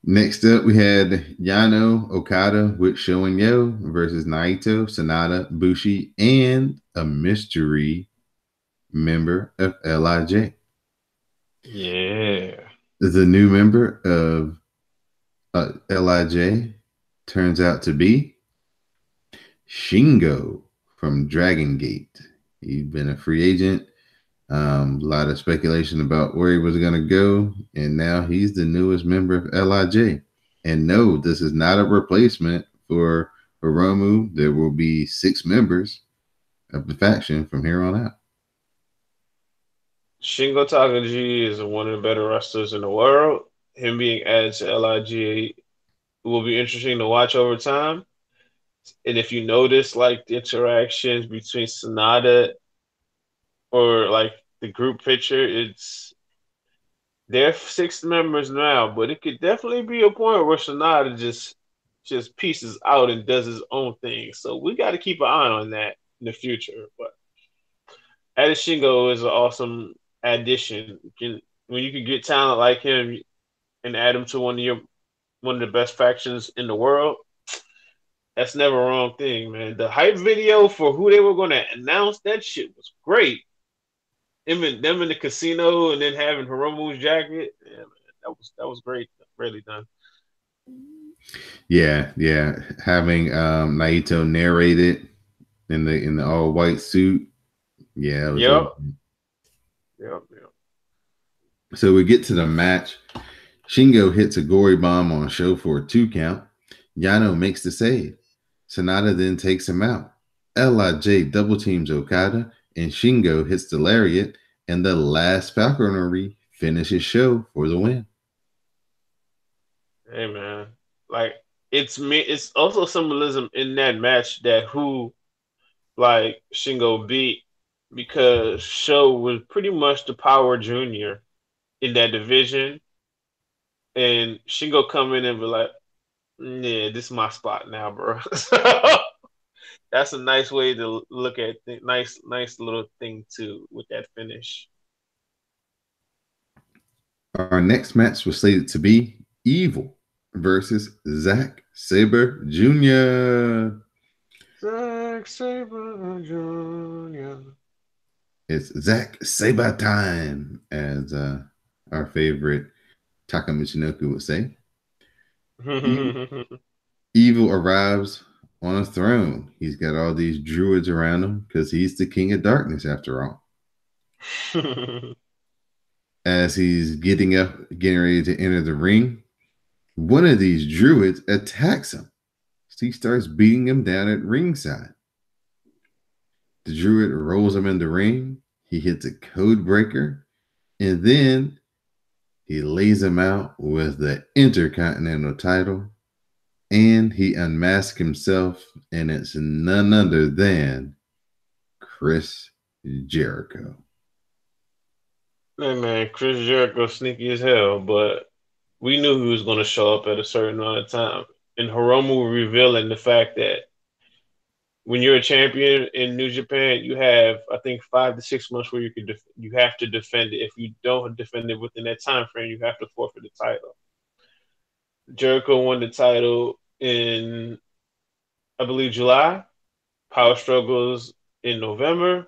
Next up, we had Yano Okada with Sho and Yo versus Naito, Sanada, Bushi, and a mystery member of LIJ. Yeah. The new member of LIJ turns out to be Shingo from Dragon Gate. He's been a free agent. A lot of speculation about where he was going to go, and now he's the newest member of LIJ. And no, this is not a replacement for Hiromu. There will be 6 members of the faction from here on out. Shingo Takagi is one of the better wrestlers in the world. Him being added to LIG will be interesting to watch over time. And if you notice, like the interactions between Sonata or like the group picture, it's they're 6 members now, but it could definitely be a point where Sonata just pieces out and does his own thing. So we got to keep an eye on that in the future. But Adeshingo is an awesome addition. When you can get talent like him and add him to one of the best factions in the world, that's never a wrong thing, man. The hype video for who they were going to announce, that shit was great. Them in the casino and then having Hiromu's jacket, yeah, man, that was great, really done. Yeah. Having Naito narrate it in the all white suit. Yeah, it was. Yep, yep. So we get to the match. Shingo hits a gory bomb on Sho for a 2 count. Yano makes the save. Sanada then takes him out. LIJ double teams Okada, and Shingo hits the lariat, and the last falconry finishes Sho for the win. Hey, man, like it's me. It's also symbolism in that match that who like Shingo beat because Sho was pretty much the power junior in that division, and Shingo come in and be like, "Yeah, this is my spot now, bro." That's a nice way to look at nice little thing too with that finish. Our next match was slated to be Evil versus Zack Sabre Jr. Zack Sabre Jr. It's Zack Sabre time, as our favorite Taka Michinoku would say. Evil arrives on a throne. He's got all these druids around him because he's the king of darkness after all. As he's getting ready to enter the ring, one of these druids attacks him. So he starts beating him down at ringside. The druid rolls him in the ring. He hits a code breaker, and then he lays him out with the Intercontinental title, and he unmasks himself, and it's none other than Chris Jericho. Hey man, Chris Jericho sneaky as hell, but we knew he was going to show up at a certain amount of time. And Hiromu revealing the fact that when you're a champion in New Japan, you have I think 5 to 6 months where you have to defend it. If you don't defend it within that time frame, you have to forfeit the title. Jericho won the title in I believe July. Power struggles in November.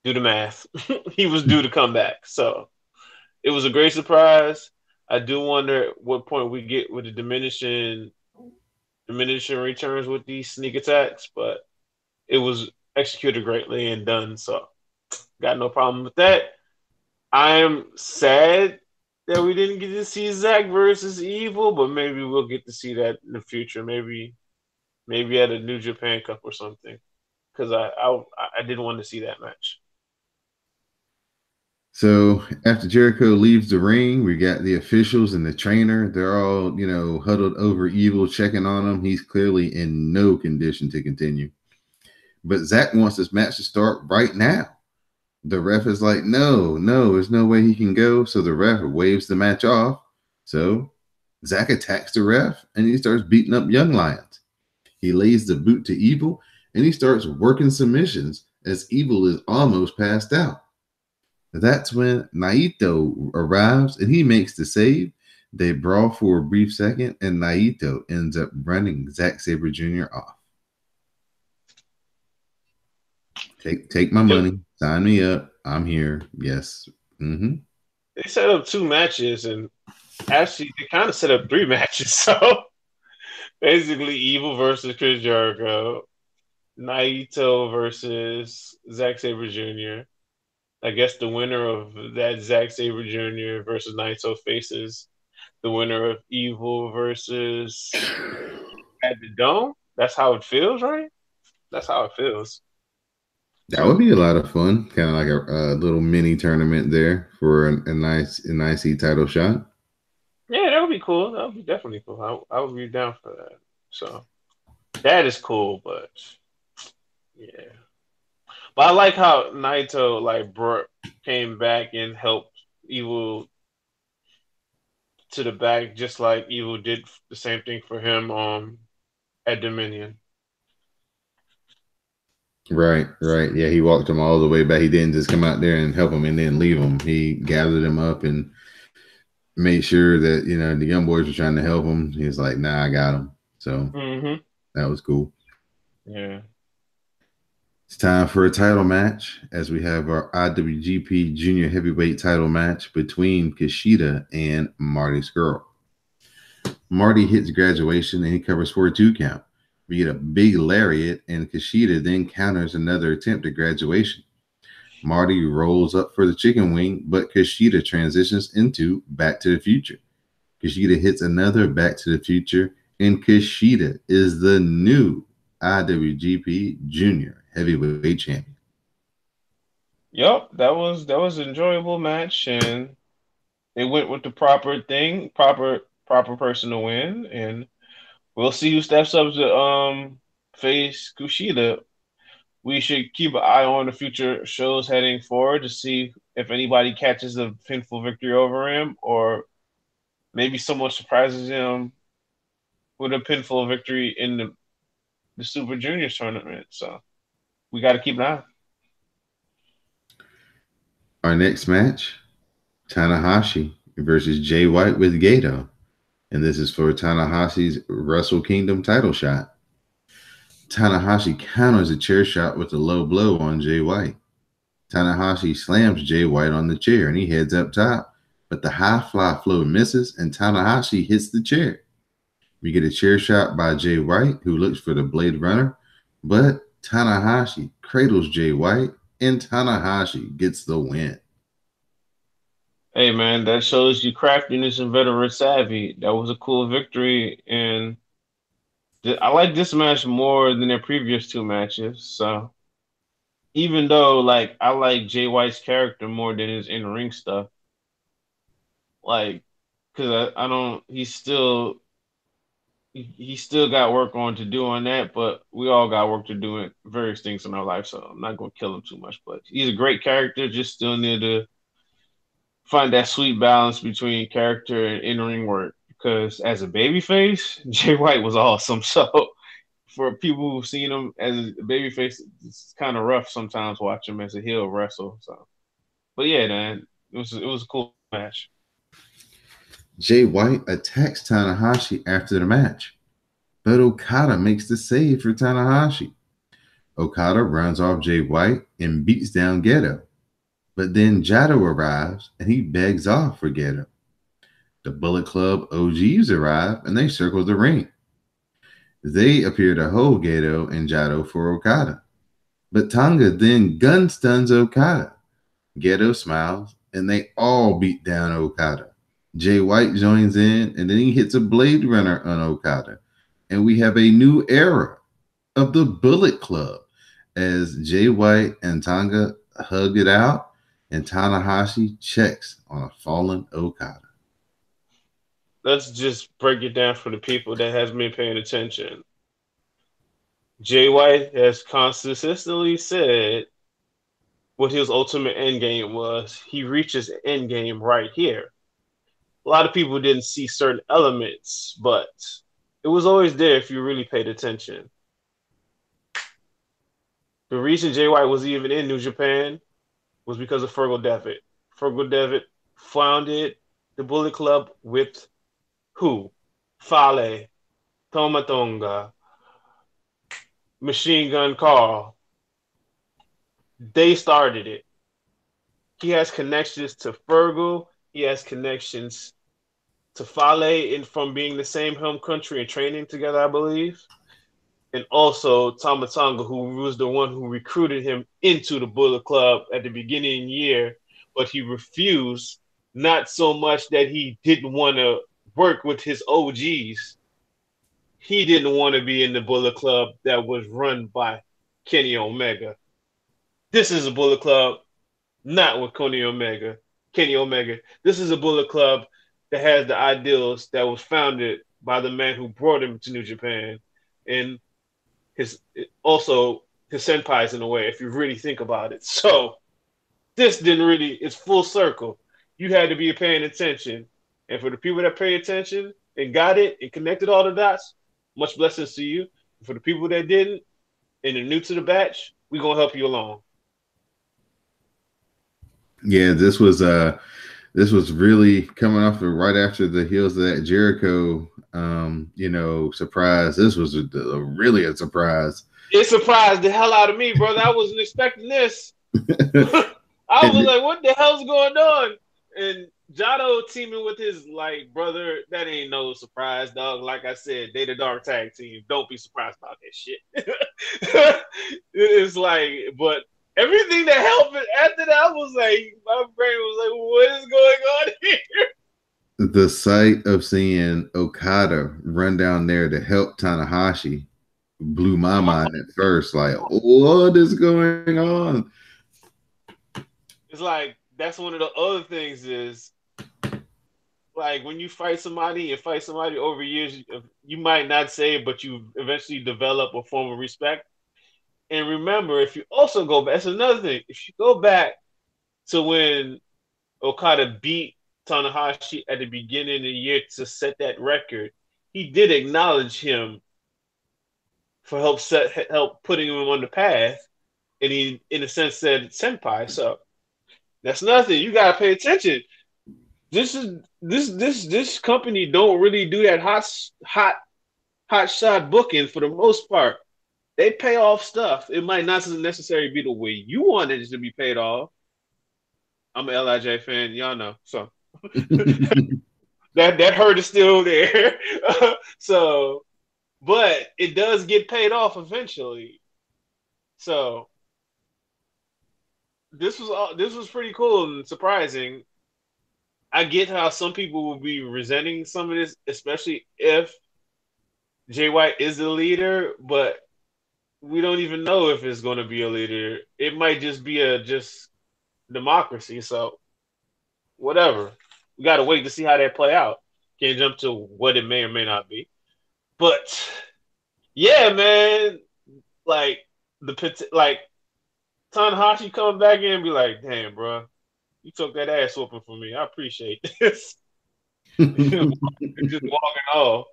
Do the math. He was due to come back, so it was a great surprise. I do wonder what point we get with the diminishing returns with these sneak attacks, but it was executed greatly and done. So got no problem with that. I am sad that we didn't get to see Zack versus Evil, but maybe we'll get to see that in the future. Maybe at a New Japan Cup or something. Because I did want to see that match. So after Jericho leaves the ring, we got the officials and the trainer. They're all, huddled over Evil, checking on him. He's clearly in no condition to continue. But Zack wants this match to start right now. The ref is like, no, there's no way he can go. So the ref waves the match off. So Zack attacks the ref and he starts beating up Young Lions. He lays the boot to Evil and he starts working submissions as Evil is almost passed out. That's when Naito arrives and he makes the save. They brawl for a brief second and Naito ends up running Zack Sabre Jr. off. Take my money. Sign me up. I'm here. Yes. Mm-hmm. They set up 2 matches, and actually they kind of set up 3 matches. So basically, Evil versus Chris Jericho, Naito versus Zack Sabre Jr. I guess the winner of that Zack Sabre Jr. versus Naito faces the winner of Evil versus at the Dome. That's how it feels, right? That's how it feels. That would be a lot of fun. Kind of like a little mini tournament there for a nice IC title shot. Yeah, that would be cool. That would be definitely cool. I would be down for that. So that is cool, but yeah. But I like how Naito came back and helped Evil to the back, just like Evil did the same thing for him at Dominion. Right. Yeah, he walked him all the way back. He didn't just come out there and help him and then leave him. He gathered him up and made sure that the young boys were trying to help him. He was like, "Nah, I got him." So that was cool. Yeah. It's time for a title match as we have our IWGP Junior Heavyweight title match between Kushida and Marty Scurll. Marty hits graduation and he covers for a 2 count. We get a big lariat and Kushida then counters another attempt at graduation. Marty rolls up for the chicken wing, but Kushida transitions into Back to the Future. Kushida hits another Back to the Future, and Kushida is the new IWGP Junior Heavyweight Champion. Yep, that was an enjoyable match, and they went with the proper thing, proper person to win, and we'll see who steps up to face Kushida. We should keep an eye on the future shows heading forward to see if anybody catches a pinfall victory over him, or maybe someone surprises him with a pinfall victory in the Super Juniors tournament. So we got to keep an eye. Our next match, Tanahashi versus Jay White with Gato. And this is for Tanahashi's Wrestle Kingdom title shot. Tanahashi counters a chair shot with a low blow on Jay White. Tanahashi slams Jay White on the chair and he heads up top, but the high fly flow misses and Tanahashi hits the chair. We get a chair shot by Jay White, who looks for the Blade Runner, but Tanahashi cradles Jay White and Tanahashi gets the win. Hey man, that shows you craftiness and veteran savvy. That was a cool victory, and I like this match more than their previous 2 matches. So even though I like Jay White's character more than his in ring stuff, like because I don't, he's still he still got work on to do on that, but we all got work to do in various things in our life, so I'm not gonna kill him too much. But he's a great character, just still need to find that sweet balance between character and in-ring work. Because as a babyface, Jay White was awesome. So for people who've seen him as a babyface, it's kind of rough sometimes watching him as a heel wrestle. So, but yeah, man, it was a cool match. Jay White attacks Tanahashi after the match, but Okada makes the save for Tanahashi. Okada runs off Jay White and beats down Gedo. But then Jado arrives and he begs off for Gedo. The Bullet Club OGs arrive and they circle the ring. They appear to hold Gedo and Jado for Okada. But Tonga then gun stuns Okada. Gedo smiles and they all beat down Okada. Jay White joins in and then he hits a Blade Runner on Okada. And we have a new era of the Bullet Club as Jay White and Tonga hug it out and Tanahashi checks on a fallen Okada. Let's just break it down for the people that hasn't been paying attention. Jay White has consistently said what his ultimate end game was. He reaches end game right here. A lot of people didn't see certain elements, but it was always there if you really paid attention. The reason Jay White was even in New Japan was because of Fergal Devitt. Fergal Devitt founded the Bullet Club with who? Fale, Tama Tonga, Machine Gun Carl. They started it. He has connections to Fergal. He has connections to Fale and from being the same home country and training together, I believe. And also Tama Tonga, who was the one who recruited him into the Bullet Club at the beginning of the year, but he refused, not so much that he didn't want to work with his OGs. He didn't want to be in the Bullet Club that was run by Kenny Omega. This is a Bullet Club not with Kenny Omega. This is a Bullet Club that has the ideals that was founded by the man who brought him to New Japan, and his also his senpais in a way, if you really think about it. So this didn't really, it's full circle. You had to be paying attention. And for the people that pay attention and got it and connected all the dots, much blessings to you. And for the people that didn't and are new to the batch, we're gonna help you along. Yeah, this was really coming off of right after the heels of that Jericho surprise. This was really a surprise. It surprised the hell out of me, brother. I wasn't expecting this. I was like, what the hell's going on? And Jado teaming with his like brother, that ain't no surprise, dog. Like I said, they the dark tag team. Don't be surprised about that shit. It's like, but everything that happened after that was like, my brain was like, what is going on here? The sight of seeing Okada run down there to help Tanahashi blew my mind at first. Like, what is going on? It's like, that's one of the other things is, like, when you fight somebody over years, you might not say it, but you eventually develop a form of respect. And remember, if you also go back, that's another thing. If you go back to when Okada beat Tanahashi at the beginning of the year to set that record, he did acknowledge him for help putting him on the path, and he, in a sense, said senpai. So that's nothing. You gotta pay attention. This company don't really do that hot shot booking for the most part. They pay off stuff. It might not necessarily be the way you want it to be paid off. I'm an LIJ fan, y'all know. So that hurt is still there. So, but it does get paid off eventually. So this was pretty cool and surprising. I get how some people will be resenting some of this, especially if Jay White is the leader, but we don't even know if it's going to be a leader. It might just be a just democracy. So whatever. We got to wait to see how that play out. Can't jump to what it may or may not be. But yeah, man, like like Tanahashi come back in and be like, damn, bro, you took that ass whooping for me. I appreciate this. Just walking off.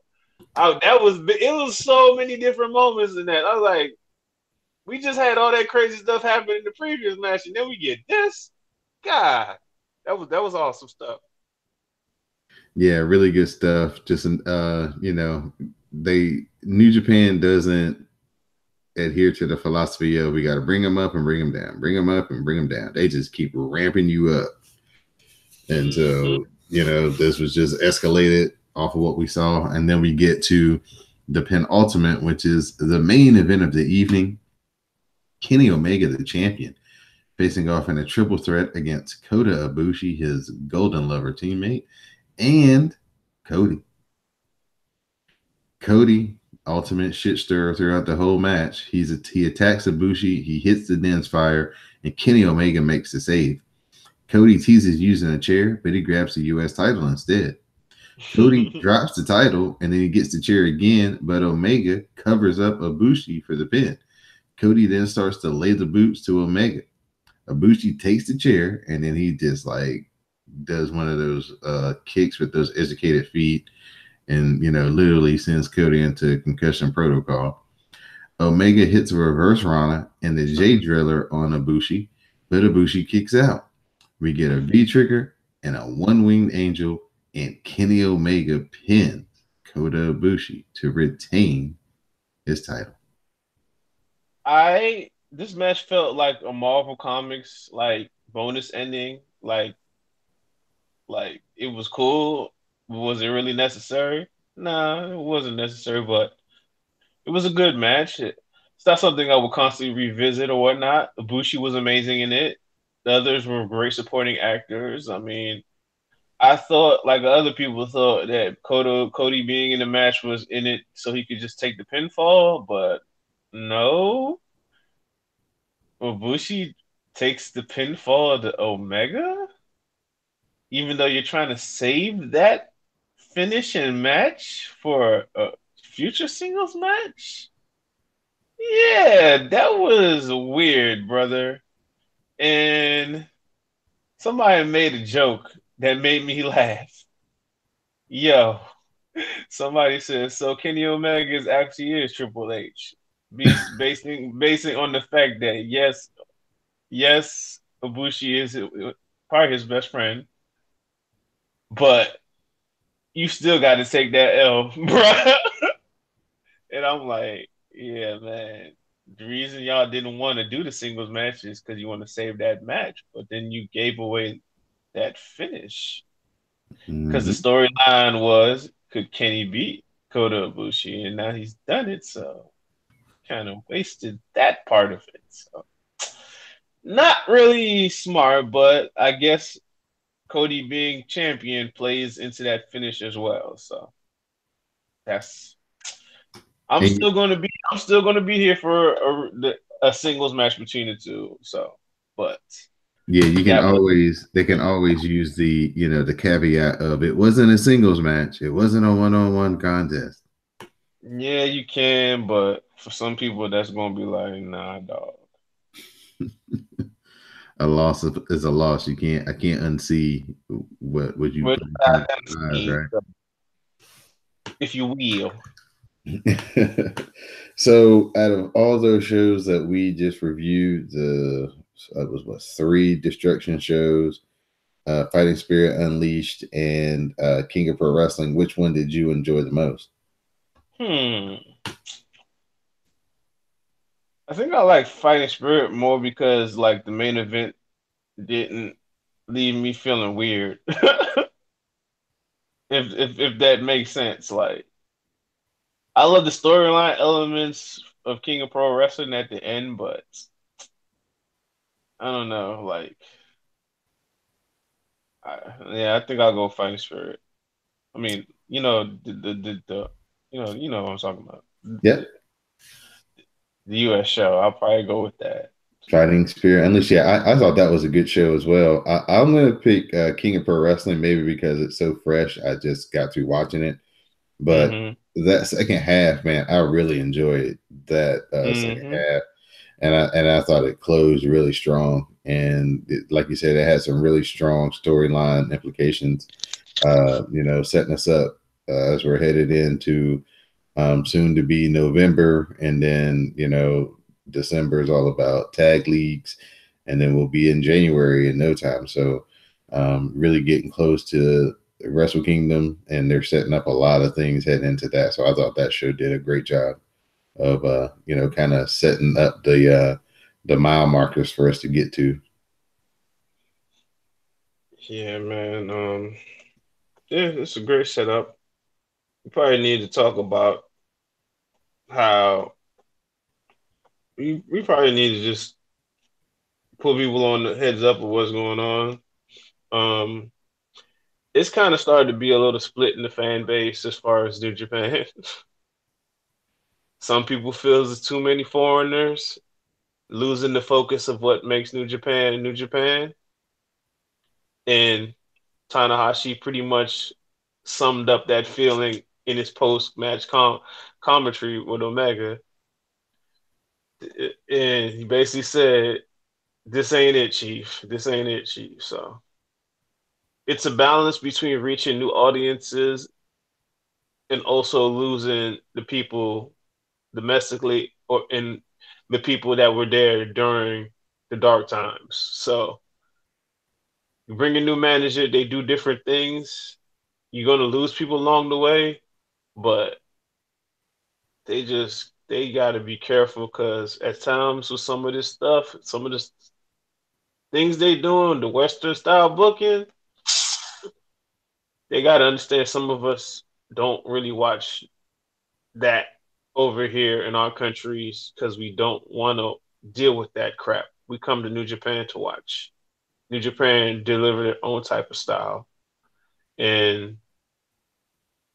It was so many different moments in that. I was like, we just had all that crazy stuff happen in the previous match, and then we get this. God, that was awesome stuff. Yeah, really good stuff. Just New Japan doesn't adhere to the philosophy of we got to bring them up and bring them down, bring them up and bring them down. They just keep ramping you up. And so, this was just escalated off of what we saw. And then we get to the penultimate, which is the main event of the evening. Kenny Omega, the champion, facing off in a triple threat against Kota Ibushi, his Golden Lover teammate, and Cody. Cody, ultimate shit stirrer throughout the whole match. He attacks Ibushi, he hits the Den's fire, and Kenny Omega makes the save. Cody teases using a chair, but he grabs the U.S. title instead. Cody drops the title, and then he gets the chair again, but Omega covers up Ibushi for the pin. Cody then starts to lay the boots to Omega. Ibushi takes the chair, and then he just does one of those kicks with those educated feet, and literally sends Cody into concussion protocol. Omega hits a reverse Rana and the J Driller on Ibushi, but Ibushi kicks out. We get a V trigger and a one-winged angel, and Kenny Omega pins Kota Ibushi to retain his title. This match felt like a Marvel Comics bonus ending. Like it was cool. Was it really necessary? Nah, it wasn't necessary, but it was a good match. It's not something I will constantly revisit or whatnot. Ibushi was amazing in it. The others were great supporting actors. I mean, I thought, like other people thought, that Cody being in the match was in it so he could just take the pinfall, but no. Ibushi takes the pinfall of the Omega, even though you're trying to save that finish and match for a future singles match. Yeah, that was weird, brother. And somebody made a joke that made me laugh. Yo, somebody says, so Kenny Omega actually is Triple H. Basing on the fact that yes, Ibushi is probably his best friend, but you still got to take that L, bro. And I'm like, yeah, man. The reason y'all didn't want to do the singles match is because you want to save that match, but then you gave away that finish because the storyline was could Kenny beat Kota Ibushi, and now he's done it, so kind of wasted that part of it. So not really smart, but I guess Cody being champion plays into that finish as well. So that's I'm still going to be here for a singles match between the two. So, but yeah, they can always use the caveat of it wasn't a singles match, it wasn't a one-on-one contest. Yeah, you can, but for some people, that's going to be like, nah, dog. A loss is a loss. I can't unsee what you put right? If you will. So, out of all those shows that we just reviewed, it was 3 Destruction shows, Fighting Spirit Unleashed, and King of Pro Wrestling. Which one did you enjoy the most? I think I like Fighting Spirit more because the main event didn't leave me feeling weird. if that makes sense. I love the storyline elements of King of Pro Wrestling at the end, but I don't know. I think I'll go Fighting Spirit. I mean, the you know what I'm talking about. Yeah. The U.S. show. I'll probably go with that. Fighting Spirit Unleashed. Yeah, I thought that was a good show as well. I'm going to pick King of Pro Wrestling maybe because it's so fresh. I just got through watching it. But Mm-hmm. that second half, man, I really enjoyed that second Mm-hmm. half, and I thought it closed really strong. And like you said, it had some really strong storyline implications. Setting us up as we're headed into soon to be November, and then December is all about tag leagues, and then we'll be in January in no time. So really getting close to Wrestle Kingdom, and they're setting up a lot of things heading into that. So I thought that show did a great job of kind of setting up the mile markers for us to get to. Yeah, man. Yeah, it's a great setup. We probably need to talk about how we probably need to just put people on the heads up of what's going on. Um, it's kind of started to be a little split in the fan base as far as New Japan. Some people feel there's too many foreigners, losing the focus of what makes New Japan New Japan. And Tanahashi pretty much summed up that feeling in his post-match commentary with Omega. And he basically said, "This ain't it, Chief. This ain't it, Chief." So it's a balance between reaching new audiences and also losing the people domestically or in the people that were there during the dark times. So you bring a new manager, they do different things. You're gonna lose people along the way, but they gotta be careful because at times with some of this stuff, some of the things they doing, the Western style booking, they gotta understand some of us don't really watch that over here in our countries because we don't want to deal with that crap. We come to New Japan to watch. New Japan deliver their own type of style, and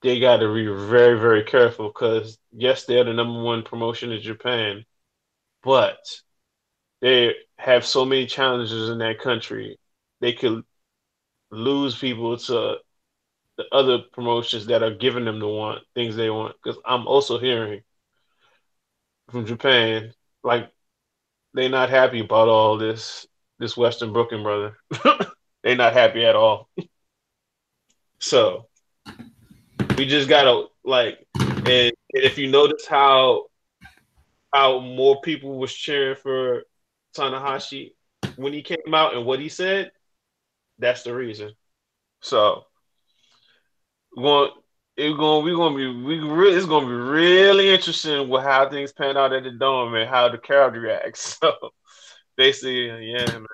they got to be very, very careful because yes, they're the number one promotion in Japan, but they have so many challenges in that country. They could lose people to the other promotions that are giving them the want things they want. Because I'm also hearing from Japan, like they not happy about all this Western Brooklyn brother. They not happy at all. So we just gotta like, and if you notice how more people was cheering for Tanahashi when he came out and what he said, that's the reason. So we're going. It's gonna be really interesting with how things pan out at the dome and how the crowd reacts. So basically, yeah, man.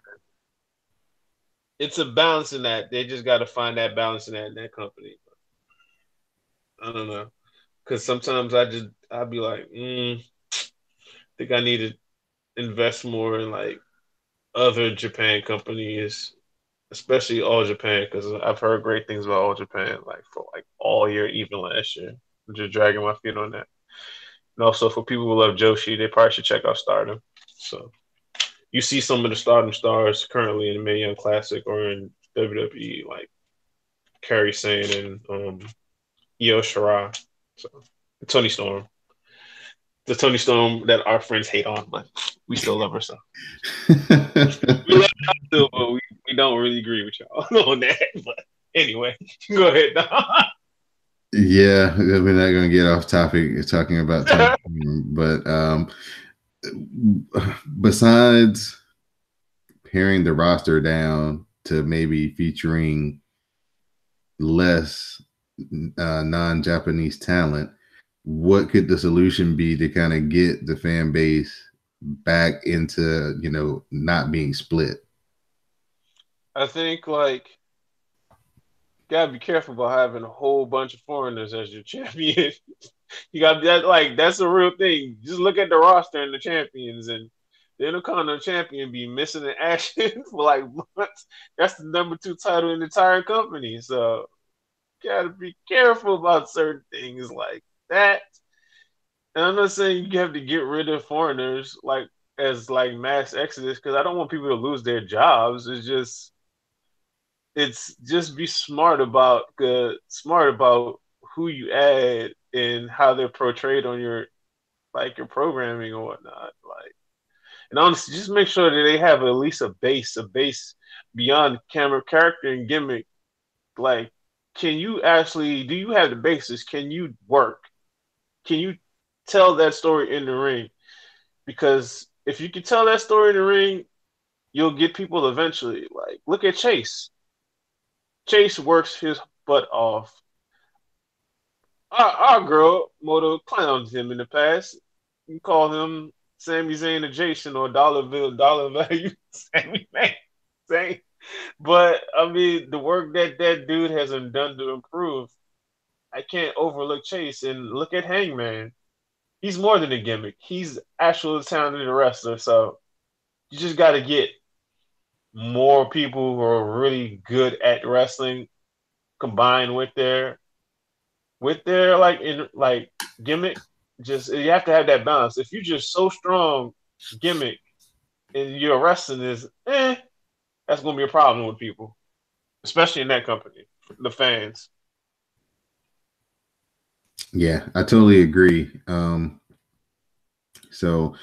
It's a balance in that. They just got to find that balance in that company. I don't know, because sometimes I'll be like, think I need to invest more in like other Japan companies, especially All Japan, because I've heard great things about All Japan, like for like all year, even last year. I'm just dragging my feet on that. And also for people who love Joshi, they probably should check out Stardom. So you see some of the Stardom stars currently in the Mae Young Classic or in WWE, like Kairi Sane and Io Shirai. So Tony Storm, the Tony Storm that our friends hate on, but we still love her. So we love y'all still, but we don't really agree with y'all on that. But anyway, go ahead. Yeah, we're not going to get off topic talking about Tony, but besides paring the roster down to maybe featuring less non-Japanese talent, what could the solution be to kind of get the fan base back into not being split? I think like gotta be careful about having a whole bunch of foreigners as your champion. You got that like that's a real thing. Just look at the roster and the champions, and the Intercontinental Champion be missing in action for like months. That's the number two title in the entire company. So gotta be careful about certain things like that. And I'm not saying you have to get rid of foreigners like as like mass exodus because I don't want people to lose their jobs. It's just be smart about who you add and how they're portrayed on your your programming or whatnot. Like, and honestly, just make sure that they have at least a base beyond camera, character, and gimmick. Like, can you actually do you have the basis? Can you work? Can you tell that story in the ring? Because if you can tell that story in the ring, you'll get people eventually. Like, look at Chase. Chase works his butt off. Our girl Moto clowns him in the past. You call him Sami Zayn adjacent or dollar value Sami Zayn. But I mean, the work that that dude has done to improve, I can't overlook Chase. And look at Hangman. He's more than a gimmick. He's actually talented wrestler. So you just got to get more people who are really good at wrestling combined with their gimmick. Just you have to have that balance. If you're just so strong gimmick and your wrestling is that's gonna be a problem with people, especially in that company, the fans. Yeah, I totally agree. So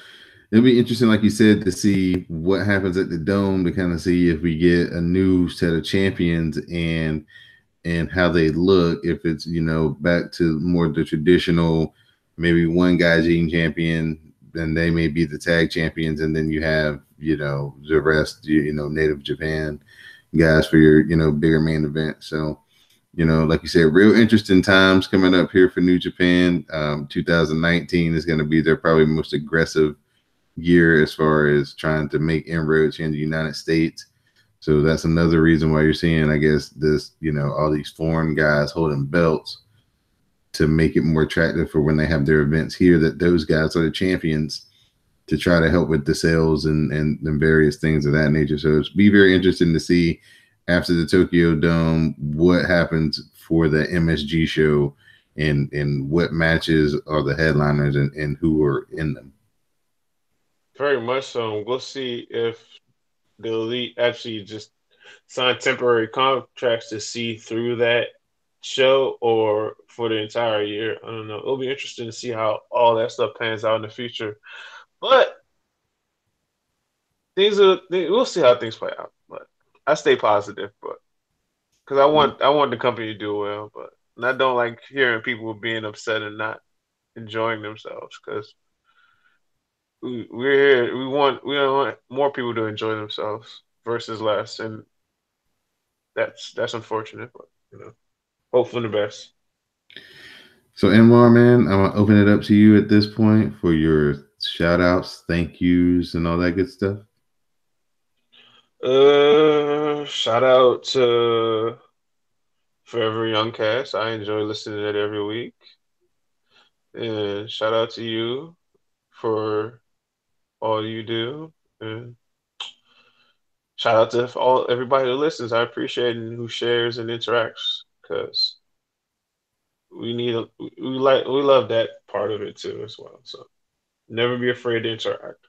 it'll be interesting, like you said, to see what happens at the Dome, to kind of see if we get a new set of champions and how they look. If it's back to more the traditional, maybe one guy being champion, then they may be the tag champions, and then you have the rest, Native Japan guys for your bigger main event. So like you said, real interesting times coming up here for New Japan. 2019 is going to be their probably most aggressive year as far as trying to make inroads here in the United States. So that's another reason why you're seeing, I guess, this, all these foreign guys holding belts to make it more attractive for when they have their events here, that those guys are the champions, to try to help with the sales and various things of that nature. So it's be very interesting to see after the Tokyo Dome what happens for the MSG show and what matches are the headliners and who are in them. Very much so. We'll see if the elite actually just sign temporary contracts to see through that show or for the entire year. I don't know. It'll be interesting to see how all that stuff pans out in the future. But we'll see how things play out. But I stay positive, but because I want the company to do well, but and I don't like hearing people being upset and not enjoying themselves because we're here. We want more people to enjoy themselves versus less, and that's unfortunate. But hope for the best. So Anwar, man, I'm gonna open it up to you at this point for your shout outs, thank yous, and all that good stuff. Shout out to Forever Young Cast. I enjoy listening to it every week. And shout out to you for all you do. And shout out to everybody who listens. I appreciate it and who shares and interacts because we love that part of it too as well. So never be afraid to interact.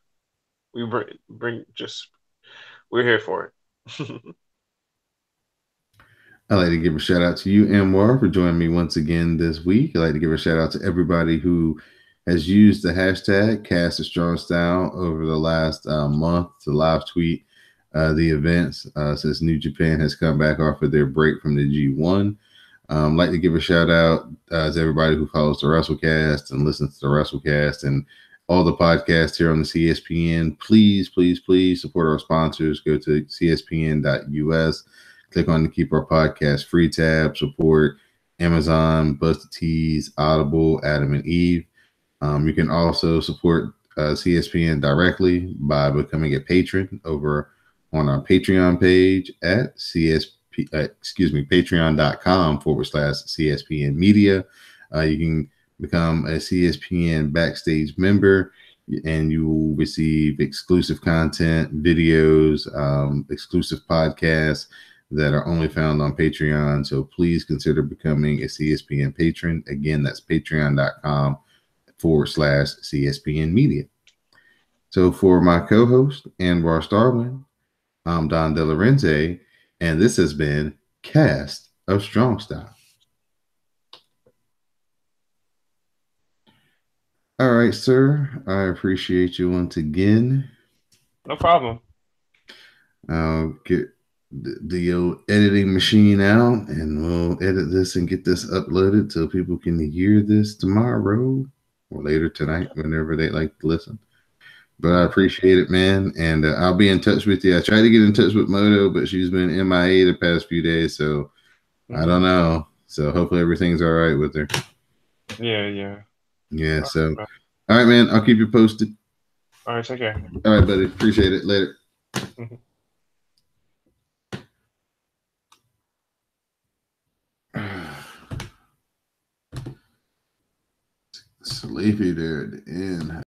We bring just we're here for it. I'd like to give a shout out to you, Anwar, for joining me once again this week. I'd like to give a shout out to everybody who has used the hashtag Cast a Strong Style over the last month to live tweet the events since New Japan has come back off of their break from the G1. I'd like to give a shout out to everybody who follows the WrestleCast and listens to the WrestleCast and all the podcasts here on the CSPN. Please, please, please support our sponsors. Go to cspn.us. Click on the Keep Our Podcast Free tab. Support Amazon, Busted Tees, Audible, Adam and Eve. You can also support CSPN directly by becoming a patron over on our Patreon page at patreon.com/CSPN Media. You can become a CSPN Backstage member, and you will receive exclusive content, videos, exclusive podcasts that are only found on Patreon. So please consider becoming a CSPN patron. Again, that's patreon.com/CSPN Media. So for my co-host, Anwar Starlin, I'm Don De Laurentiis, and this has been Cast of Strong Style. All right, sir. I appreciate you once again. No problem. I'll get the old editing machine out and we'll edit this and get this uploaded so people can hear this tomorrow or later tonight, whenever they like to listen. But I appreciate it, man. And I'll be in touch with you. I tried to get in touch with Moto, but she's been MIA the past few days. So I don't know. So hopefully everything's all right with her. Yeah, yeah. Yeah. So, all right, man. I'll keep you posted. All right, take care. All right, buddy. Appreciate it. Later. Sleepy there at the end.